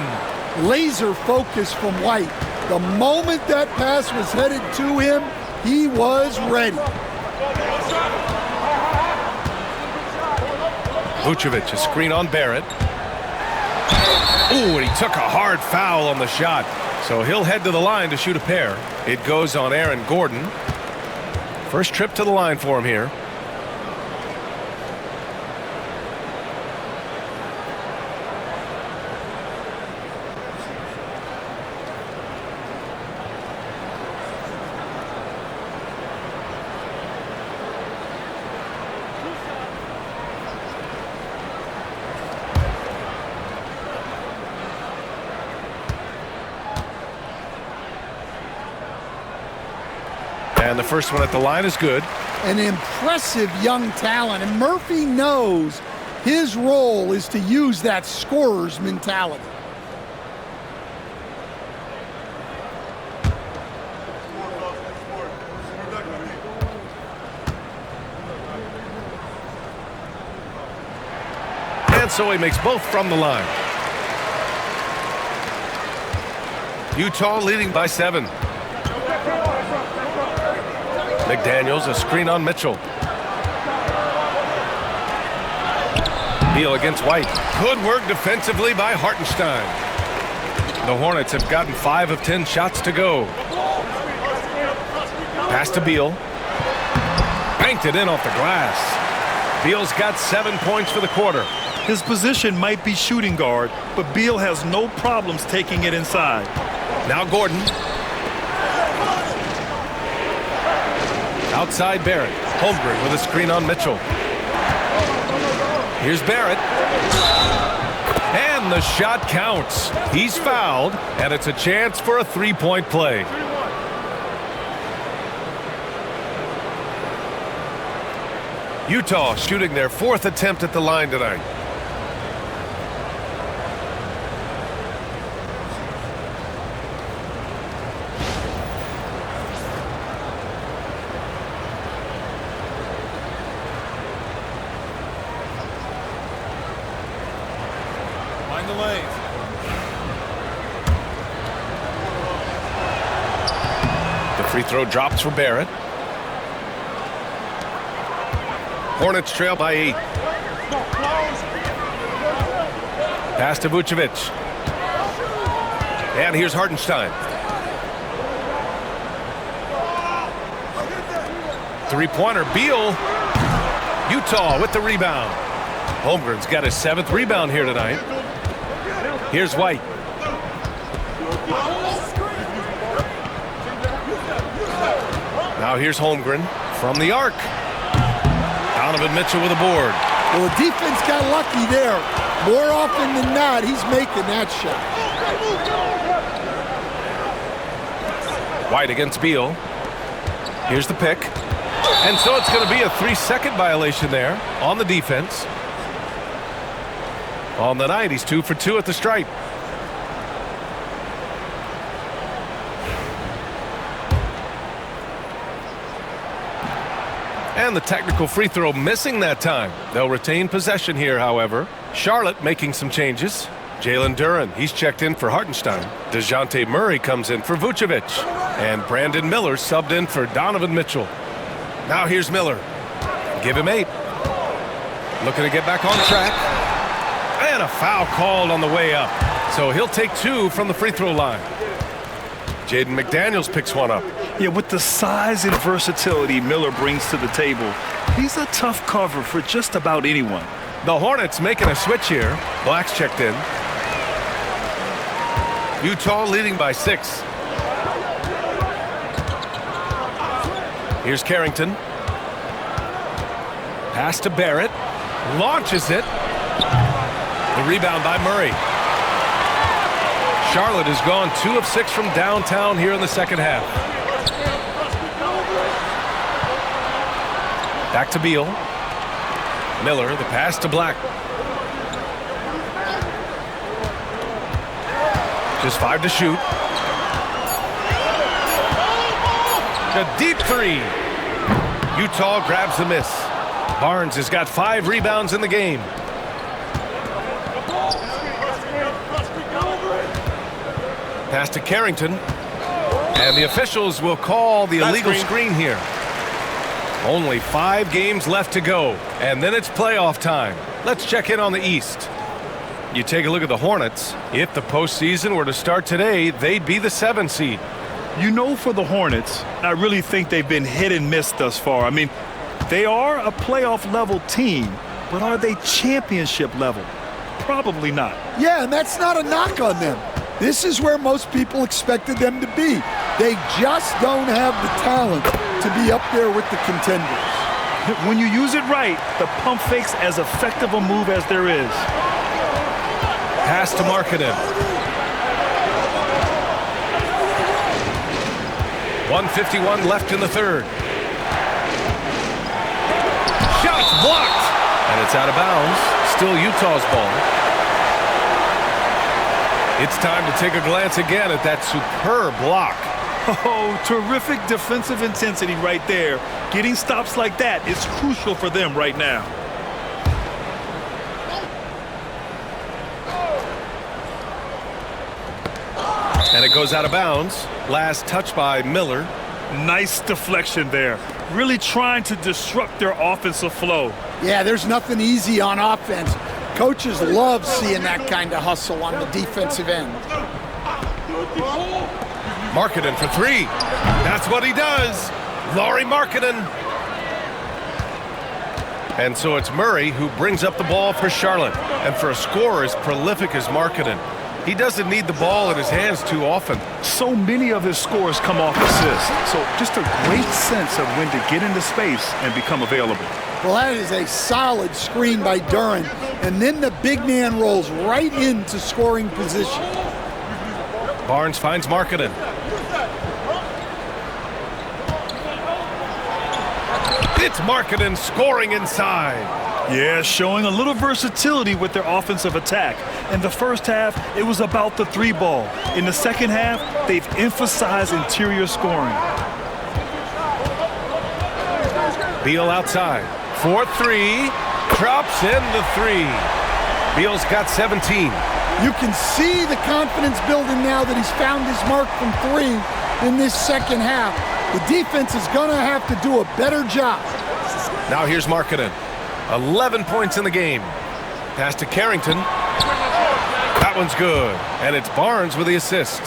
Laser focus from White. The moment that pass was headed to him, he was ready. Vucevic, a screen on Barrett. Ooh, and he took a hard foul on the shot. So he'll head to the line to shoot a pair. It goes on Aaron Gordon. First trip to the line for him here. And the first one at the line is good. An impressive young talent, and Murphy knows his role is to use that scorer's mentality. And so he makes both from the line. Utah leading by 7. McDaniels, a screen on Mitchell. Beal against White. Good work defensively by Hartenstein. The Hornets have gotten 5 of 10 shots to go. Pass to Beal. Banked it in off the glass. Beal's got 7 points for the quarter. His position might be shooting guard, but Beal has no problems taking it inside. Now Gordon. Outside Barrett. Holmgren with a screen on Mitchell. Here's Barrett. And the shot counts. He's fouled, and it's a chance for a 3-point play. Utah shooting their 4th attempt at the line tonight. Find the lanes. The free throw drops for Barrett. Hornets trail by 8. Pass to Vucevic. And here's Hartenstein. Three-pointer. Beal. Utah with the rebound. Holmgren's got his 7th rebound here tonight. Here's White. Now here's Holmgren from the arc. Donovan Mitchell with a board. Well, the defense got lucky there. More often than not, he's making that shot. White against Beal. Here's the pick. And so it's going to be a 3-second violation there on the defense. On the night, he's 2 for 2 at the stripe. And the technical free throw missing that time. They'll retain possession here, however. Charlotte making some changes. Jalen Duren, he's checked in for Hartenstein. DeJounte Murray comes in for Vucevic. And Brandon Miller subbed in for Donovan Mitchell. Now here's Miller. Give him 8. Looking to get back on track. And a foul called on the way up. So he'll take 2 from the free throw line. Jaden McDaniels picks one up. Yeah, with the size and versatility Miller brings to the table, he's a tough cover for just about anyone. The Hornets making a switch here. Black's checked in. Utah leading by 6. Here's Carrington. Pass to Barrett. Launches it. The rebound by Murray. Charlotte has gone 2 of 6 from downtown here in the second half. Back to Beal. Miller, the pass to Black. Just 5 to shoot. A deep 3. Utah grabs the miss. Barnes has got 5 rebounds in the game. Pass to Carrington. And the officials will call the illegal screen here. Only 5 games left to go, and then it's playoff time. Let's check in on the East. You take a look at the Hornets. If the postseason were to start today, they'd be the 7 seed. You know, for the Hornets, I really think they've been hit and miss thus far. I mean, they are a playoff-level team, but are they championship level? Probably not. Yeah, and that's not a knock on them. This is where most people expected them to be. They just don't have the talent to be up there with the contenders. When you use it right, the pump fake's as effective a move as there is. Pass to Markkanen. 1:51 left in the third. Shots blocked. And it's out of bounds. Still Utah's ball. It's time to take a glance again at that superb block. Oh, terrific defensive intensity right there. Getting stops like that is crucial for them right now. And it goes out of bounds. Last touch by Miller. Nice deflection there. Really trying to disrupt their offensive flow. Yeah, there's nothing easy on offense. Coaches love seeing that kind of hustle on the defensive end. Markkanen for 3. That's what he does. Lauri Markkanen. And so it's Murray who brings up the ball for Charlotte. And for a scorer as prolific as Markkanen, he doesn't need the ball in his hands too often. So many of his scores come off assists. So just a great sense of when to get into space and become available. Well, that is a solid screen by Duren. And then the big man rolls right into scoring position. Barnes finds Markkanen. It's Markkanen scoring inside. Yeah, showing a little versatility with their offensive attack. In the first half, it was about the 3 ball. In the second half, they've emphasized interior scoring. Beal outside. 4-3. Drops in the 3. Beal's got 17. You can see the confidence building now that he's found his mark from 3 in this second half. The defense is going to have to do a better job. Now here's Markkanen. 11 points in the game. Pass to Carrington. That one's good. And it's Barnes with the assist.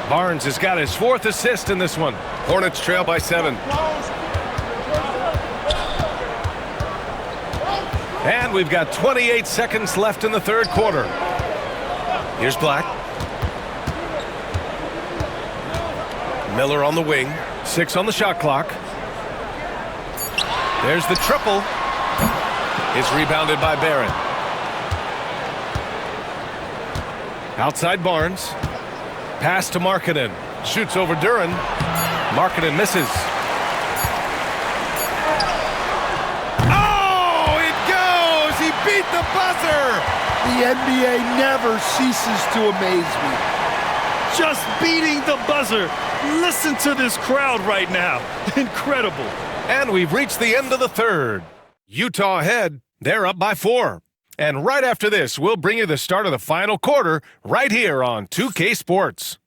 Barnes has got his 4th assist in this one. Hornets trail by 7. And we've got 28 seconds left in the third quarter. Here's Black. Miller on the wing. 6 on the shot clock. There's the triple. It's rebounded by Barrett. Outside Barnes. Pass to Markkanen. Shoots over Duren. Markkanen misses. the buzzer! The NBA never ceases to amaze me. Just beating the buzzer. Listen to this crowd right now. Incredible. And we've reached the end of the third. Utah ahead. They're up by 4. And right after this, we'll bring you the start of the final quarter right here on 2K Sports.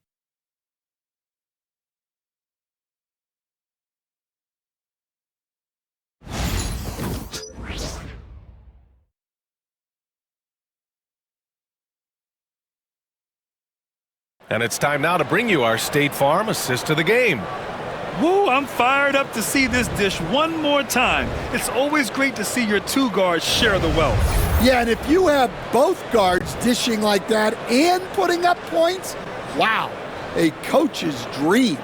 And it's time now to bring you our State Farm assist of the game. Woo, I'm fired up to see this dish one more time. It's always great to see your two guards share the wealth. Yeah, and if you have both guards dishing like that and putting up points, wow, a coach's dream.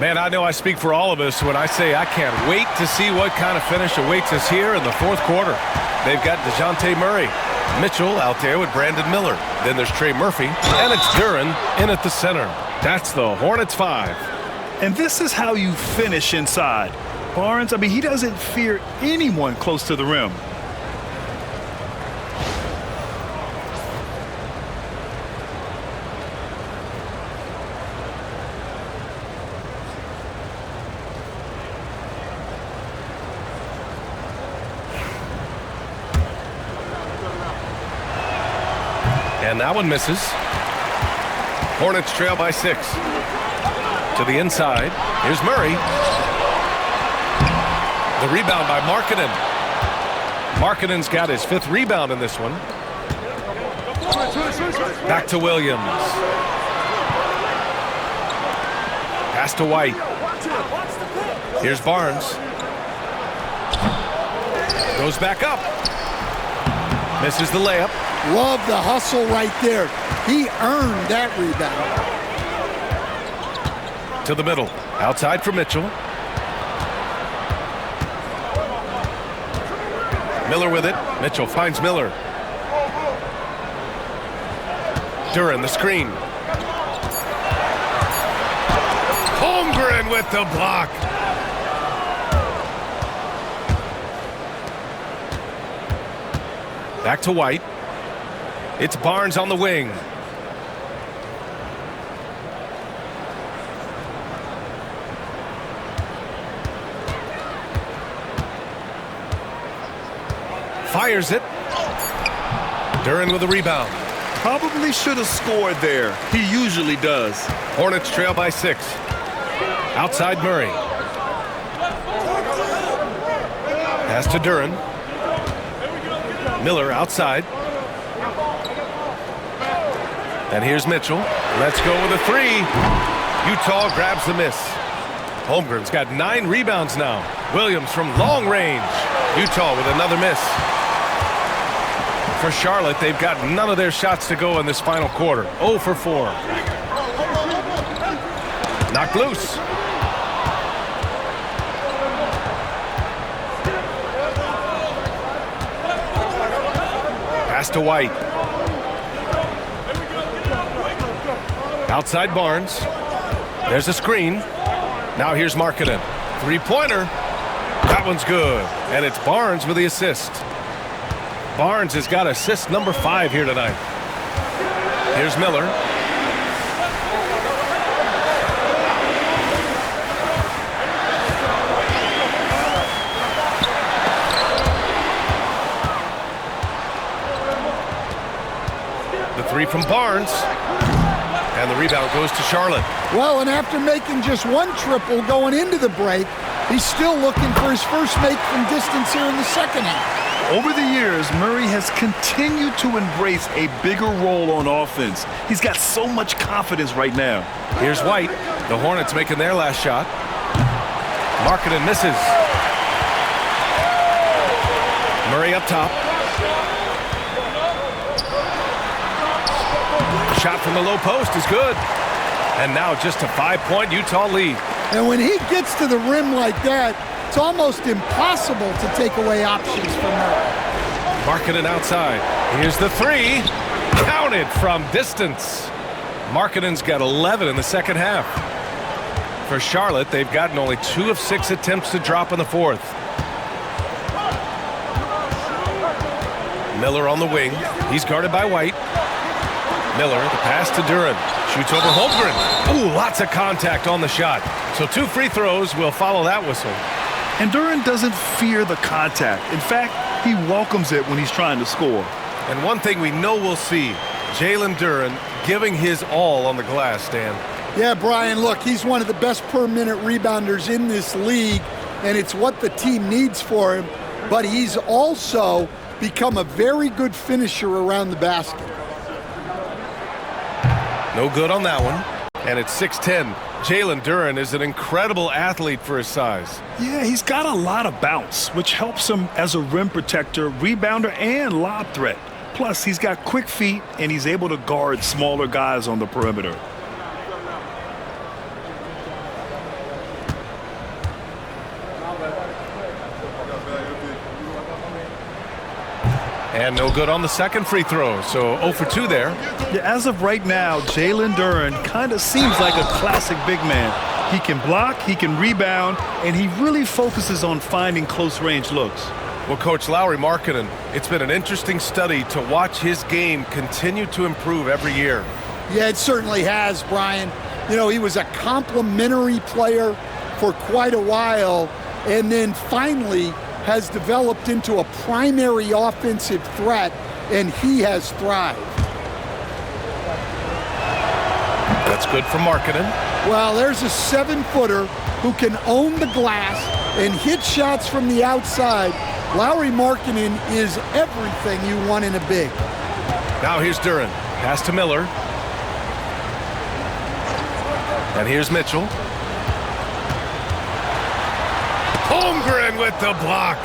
Man, I know I speak for all of us when I say I can't wait to see what kind of finish awaits us here in the fourth quarter. They've got DeJounte Murray, Mitchell out there with Brandon Miller. Then there's Trey Murphy, and it's Duren in at the center. That's the Hornets 5. And this is how you finish inside. Barnes, he doesn't fear anyone close to the rim. And that one misses. Hornets trail by 6. To the inside. Here's Murray. The rebound by Markkanen. Markkanen's got his 5th rebound in this one. Back to Williams. Pass to White. Here's Barnes. Goes back up. Misses the layup. Love the hustle right there. He earned that rebound. To the middle. Outside for Mitchell. Miller with it. Mitchell finds Miller. Duren the screen. Holmgren with the block. Back to White. It's Barnes on the wing. Fires it. Duren with a rebound. Probably should have scored there. He usually does. Hornets trail by 6. Outside Murray. Pass to Duren. Miller outside. And here's Mitchell. Let's go with a 3. Utah grabs the miss. Holmgren's got 9 rebounds now. Williams from long range. Utah with another miss. For Charlotte, they've got none of their shots to go in this final quarter. 0 for 4. Knocked loose. Pass to White. Outside Barnes. There's a screen. Now here's Markkanen. 3-pointer. That one's good. And it's Barnes with the assist. Barnes has got assist number 5 here tonight. Here's Miller. The 3 from Barnes. And the rebound goes to Charlotte. Well, and after making just 1 triple going into the break, he's still looking for his first make from distance here in the second half. Over the years, Murray has continued to embrace a bigger role on offense. He's got so much confidence right now. Here's White. The Hornets making their last shot. Markkanen misses. Murray up top. Shot from the low post is good. And now just a 5-point Utah lead. And when he gets to the rim like that, it's almost impossible to take away options from Murray. Markkanen outside. Here's the 3. Counted from distance. Markkanen's got 11 in the second half. For Charlotte, they've gotten only 2 of 6 attempts to drop in the fourth. Miller on the wing. He's guarded by White. Miller, the pass to Duren. Shoots over Holmgren. Ooh, lots of contact on the shot. So 2 free throws will follow that whistle. And Duren doesn't fear the contact. In fact, he welcomes it when he's trying to score. And one thing we know we'll see, Jalen Duren giving his all on the glass, Dan. Yeah, Brian, look, he's one of the best per-minute rebounders in this league, and it's what the team needs for him. But he's also become a very good finisher around the basket. No good on that one. And it's 6-10. Jalen Duren is an incredible athlete for his size. Yeah, he's got a lot of bounce, which helps him as a rim protector, rebounder, and lob threat. Plus, he's got quick feet, and he's able to guard smaller guys on the perimeter. And no good on the second free throw, so 0 for 2 there. Yeah, as of right now, Jalen Duren kind of seems like a classic big man. He can block, he can rebound, and he really focuses on finding close-range looks. Well, Coach Lowry Markkanen, it's been an interesting study to watch his game continue to improve every year. Yeah, it certainly has, Brian. You know, he was a complimentary player for quite a while, and then finally has developed into a primary offensive threat, and he has thrived. That's good for Markkanen. Well, there's a 7-footer who can own the glass and hit shots from the outside. Lowry Markkanen is everything you want in a big. Now here's Duren. Pass to Miller. And here's Mitchell. Holmgren with the block.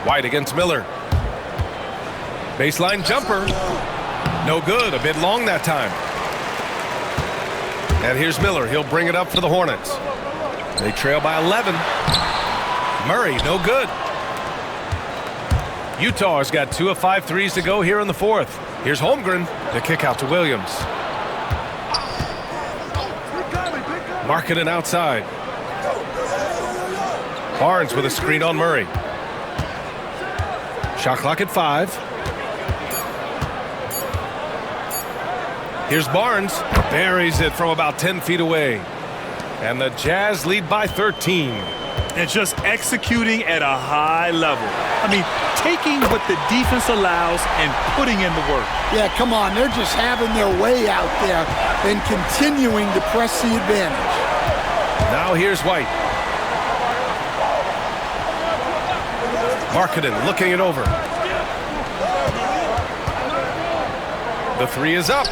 White against Miller. Baseline jumper. No good. A bit long that time. And here's Miller. He'll bring it up for the Hornets. They trail by 11. Murray, no good. Utah has got 2 of 5 threes to go here in the fourth. Here's Holmgren. The kick out to Williams. Markkanen outside. Barnes with a screen on Murray. Shot clock at 5. Here's Barnes. Buries it from about 10 feet away. And the Jazz lead by 13. And just executing at a high level. I mean, taking what the defense allows and putting in the work. Yeah, come on. They're just having their way out there and continuing to press the advantage. Now here's White. Markkanen looking it over. The 3 is up.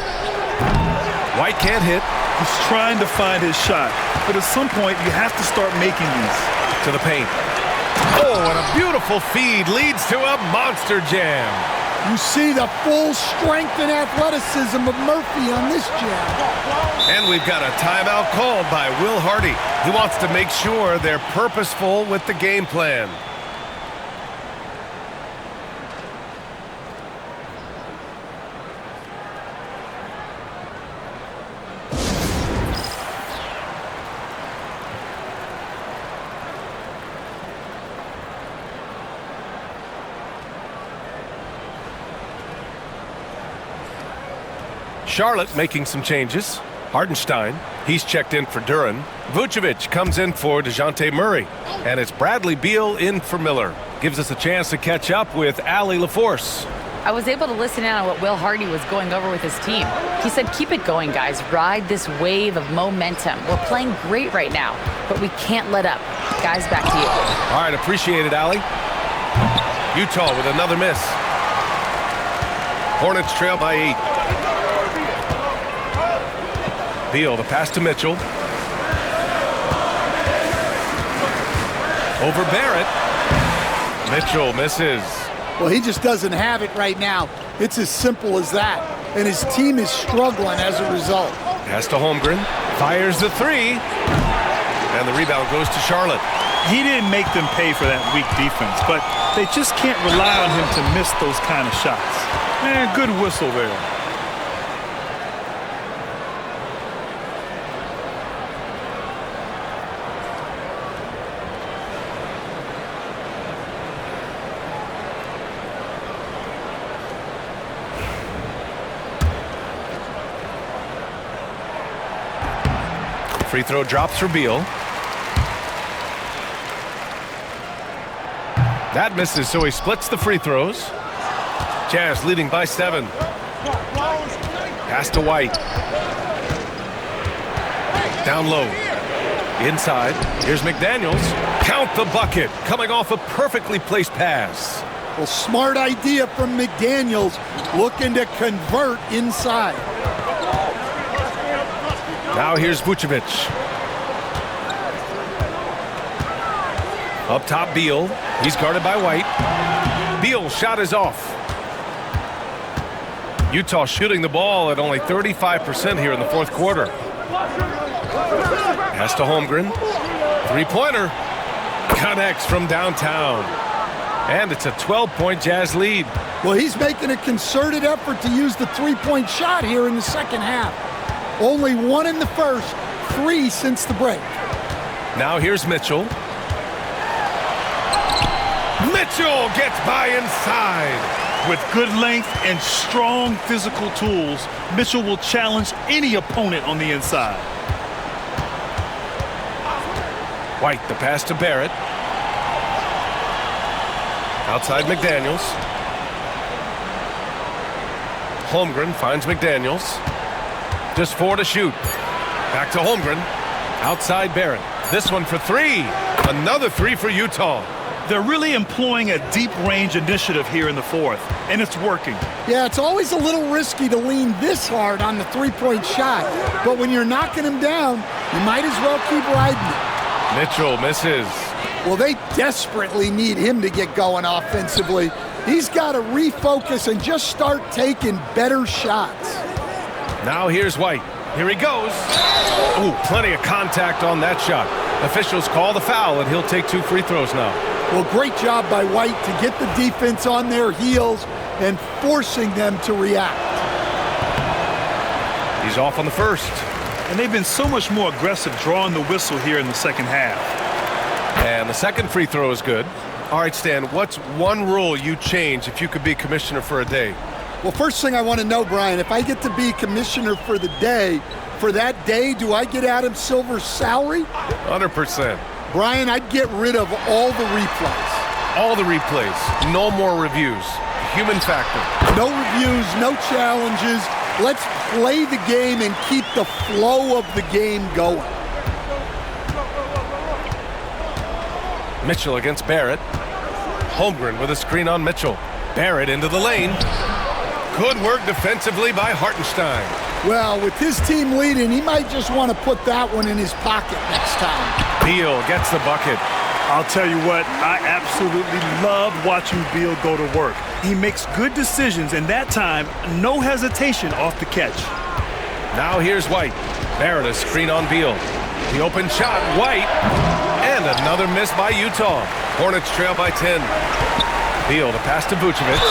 White can't hit. He's trying to find his shot. But at some point, you have to start making these. To the paint. Oh, and a beautiful feed leads to a monster jam. You see the full strength and athleticism of Murphy on this jam. And we've got a timeout called by Will Hardy. He wants to make sure they're purposeful with the game plan. Charlotte making some changes. Hardenstein, he's checked in for Duren. Vucevic comes in for DeJounte Murray. And it's Bradley Beal in for Miller. Gives us a chance to catch up with Allie LaForce. I was able to listen in on what Will Hardy was going over with his team. He said, keep it going, guys. Ride this wave of momentum. We're playing great right now, but we can't let up. Guys, back to you. All right, appreciate it, Allie. Utah with another miss. Hornets trail by 8. Beal, the pass to Mitchell. Over Barrett. Mitchell misses. Well, he just doesn't have it right now. It's as simple as that. And his team is struggling as a result. Pass to Holmgren. Fires the 3. And the rebound goes to Charlotte. He didn't make them pay for that weak defense, but they just can't rely on him to miss those kind of shots. Man, good whistle there. Free throw drops for Beal. That misses, so he splits the free throws. Jazz leading by 7. Pass to White. Down low. Inside. Here's McDaniels. Count the bucket. Coming off a perfectly placed pass. Well, smart idea from McDaniels, looking to convert inside. Now here's Vucevic. Up top, Beal. He's guarded by White. Beal's shot is off. Utah shooting the ball at only 35% here in the fourth quarter. Pass to Holmgren. Three-pointer. Connects from downtown. And it's a 12-point Jazz lead. Well, he's making a concerted effort to use the three-point shot here in the second half. Only 1 in the first, 3 since the break. Now here's Mitchell. Mitchell gets by inside. With good length and strong physical tools, Mitchell will challenge any opponent on the inside. White, the pass to Barrett. Outside McDaniels. Holmgren finds McDaniels. Just 4 to shoot. Back to Holmgren. Outside Barrett. This one for 3. Another 3 for Utah. They're really employing a deep range initiative here in the fourth, and it's working. Yeah, it's always a little risky to lean this hard on the three-point shot, but when you're knocking him down, you might as well keep riding it. Mitchell misses. Well, they desperately need him to get going offensively. He's got to refocus and just start taking better shots. Now here's White. Here he goes. Ooh, plenty of contact on that shot. Officials call the foul, and he'll take 2 free throws now. Well, great job by White to get the defense on their heels and forcing them to react. He's off on the first. And they've been so much more aggressive drawing the whistle here in the second half. And the second free throw is good. All right, Stan, what's one rule you change if you could be commissioner for a day? Well, first thing I want to know, Brian, if I get to be commissioner for the day, for that day, do I get Adam Silver's salary? 100%. Brian, I'd get rid of all the replays. All the replays. No more reviews. Human factor. No reviews, no challenges. Let's play the game and keep the flow of the game going. Mitchell against Barrett. Holmgren with a screen on Mitchell. Barrett into the lane. Good work defensively by Hartenstein. Well, with his team leading, he might just want to put that one in his pocket next time. Beal gets the bucket. I'll tell you what, I absolutely love watching Beal go to work. He makes good decisions, and that time, no hesitation off the catch. Now here's White. Barrett a screen on Beal. The open shot, White. And another miss by Utah. Hornets trail by 10. Beal to pass to Vucevic.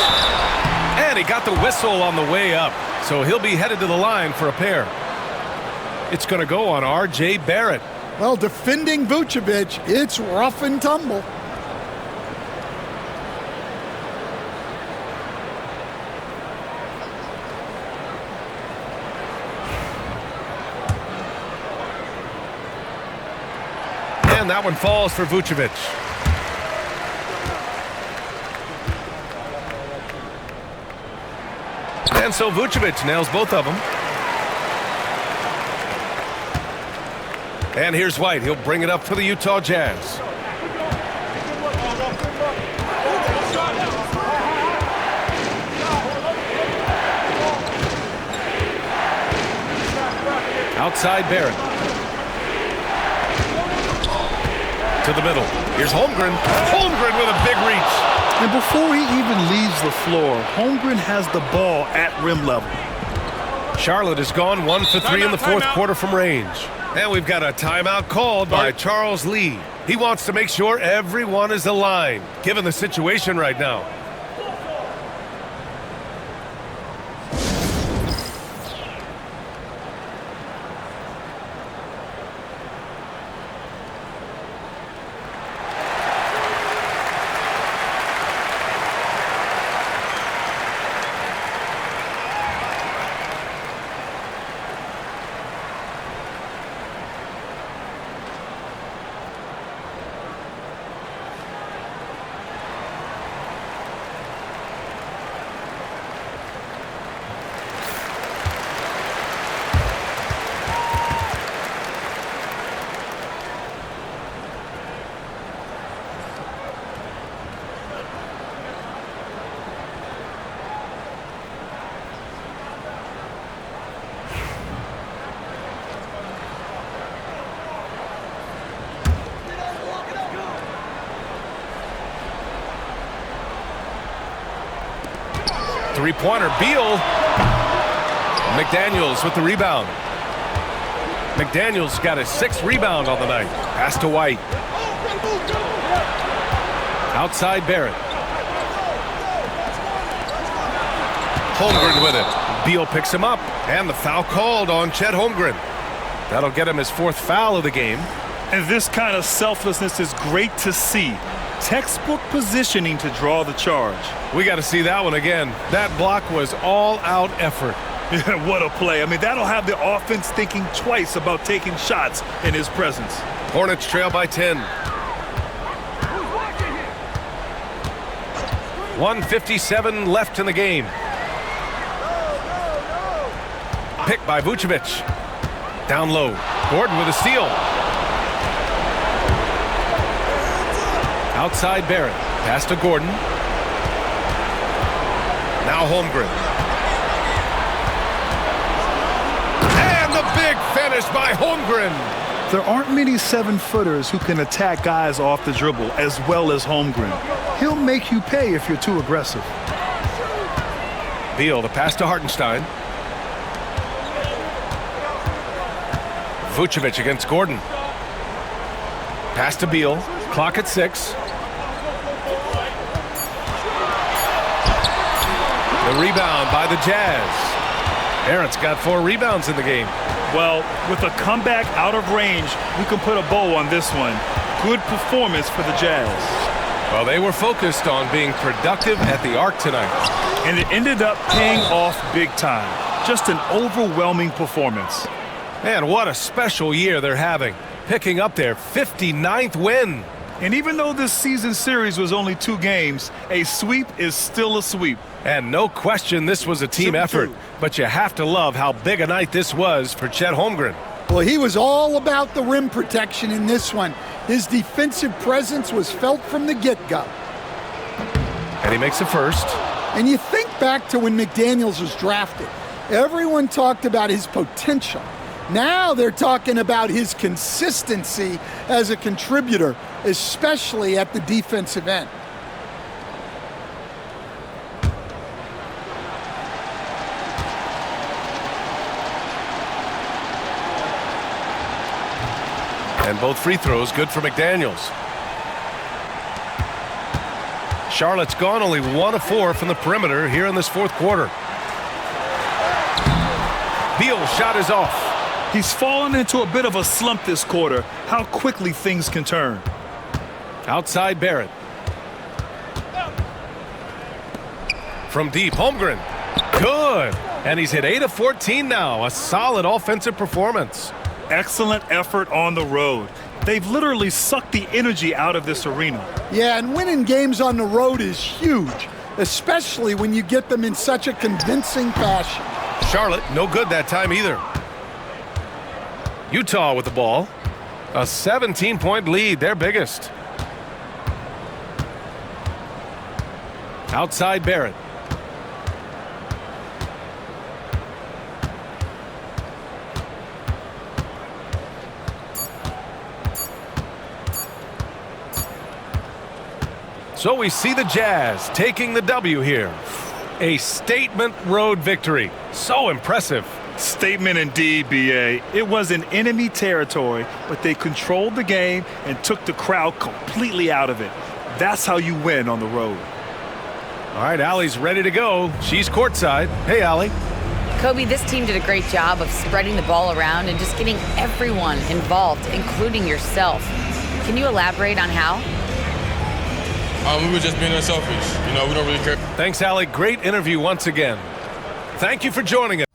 And he got the whistle on the way up, so he'll be headed to the line for a pair. It's going to go on R.J. Barrett. Well, defending Vucevic, it's rough and tumble. And that one falls for Vucevic. And so Vucevic nails both of them. And here's White. He'll bring it up for the Utah Jazz. Outside Barrett. To the middle. Here's Holmgren. Holmgren with a big reach. And before he even leaves the floor, Holmgren has the ball at rim level. Charlotte has gone 1 for 3 in the fourth quarter from range. And we've got a timeout called by Charles Lee. He wants to make sure everyone is aligned, given the situation right now. Three-pointer, Beal. McDaniels with the rebound. McDaniels got his 6th rebound on the night. Pass to White. Outside Barrett. Holmgren with it. Beal picks him up, and the foul called on Chet Holmgren. That'll get him his 4th foul of the game. And this kind of selflessness is great to see. Textbook positioning to draw the charge. We got to see that one again. That block was all-out effort. Yeah, what a play. I mean, that'll have the offense thinking twice about taking shots in his presence. Hornets trail by 10. 1:57 left in the game. Picked by Vucevic. Down low. Gordon with a steal. Outside Barrett. Pass to Gordon. Now Holmgren. And the big finish by Holmgren. There aren't many 7-footers who can attack guys off the dribble as well as Holmgren. He'll make you pay if you're too aggressive. Beal, the pass to Hartenstein. Vucevic against Gordon. Pass to Beal. Clock at 6. The rebound by the Jazz. Barrett's got 4 rebounds in the game. Well, with a comeback out of range, we can put a bow on this one. Good performance for the Jazz. Well, they were focused on being productive at the arc tonight. And it ended up paying off big time. Just an overwhelming performance. Man, what a special year they're having. Picking up their 59th win. And even though this season series was only 2 games, a sweep is still a sweep. And no question this was a team effort. But you have to love how big a night this was for Chet Holmgren. Well, he was all about the rim protection in this one. His defensive presence was felt from the get-go. And he makes a first. And you think back to when McDaniels was drafted. Everyone talked about his potential. Now they're talking about his consistency as a contributor, especially at the defensive end. And both free throws good for McDaniels. Charlotte's gone only 1 of 4 from the perimeter here in this 4th quarter. Beal's shot is off. He's fallen into a bit of a slump this quarter. How quickly things can turn. Outside Barrett. From deep, Holmgren. Good. And he's hit 8 of 14 now. A solid offensive performance. Excellent effort on the road. They've literally sucked the energy out of this arena. Yeah, and winning games on the road is huge, especially when you get them in such a convincing fashion. Charlotte, no good that time either. Utah with the ball. A 17-point lead, their biggest. Outside Barrett. So we see the Jazz taking the W here. A statement road victory. So impressive. Statement indeed, BA. It was in enemy territory, but they controlled the game and took the crowd completely out of it. That's how you win on the road. All right, Allie's ready to go. She's courtside. Hey, Allie. Kobe, this team did a great job of spreading the ball around and just getting everyone involved, including yourself. Can you elaborate on how? We were just being unselfish. You know, we don't really care. Thanks, Allie. Great interview once again. Thank you for joining us.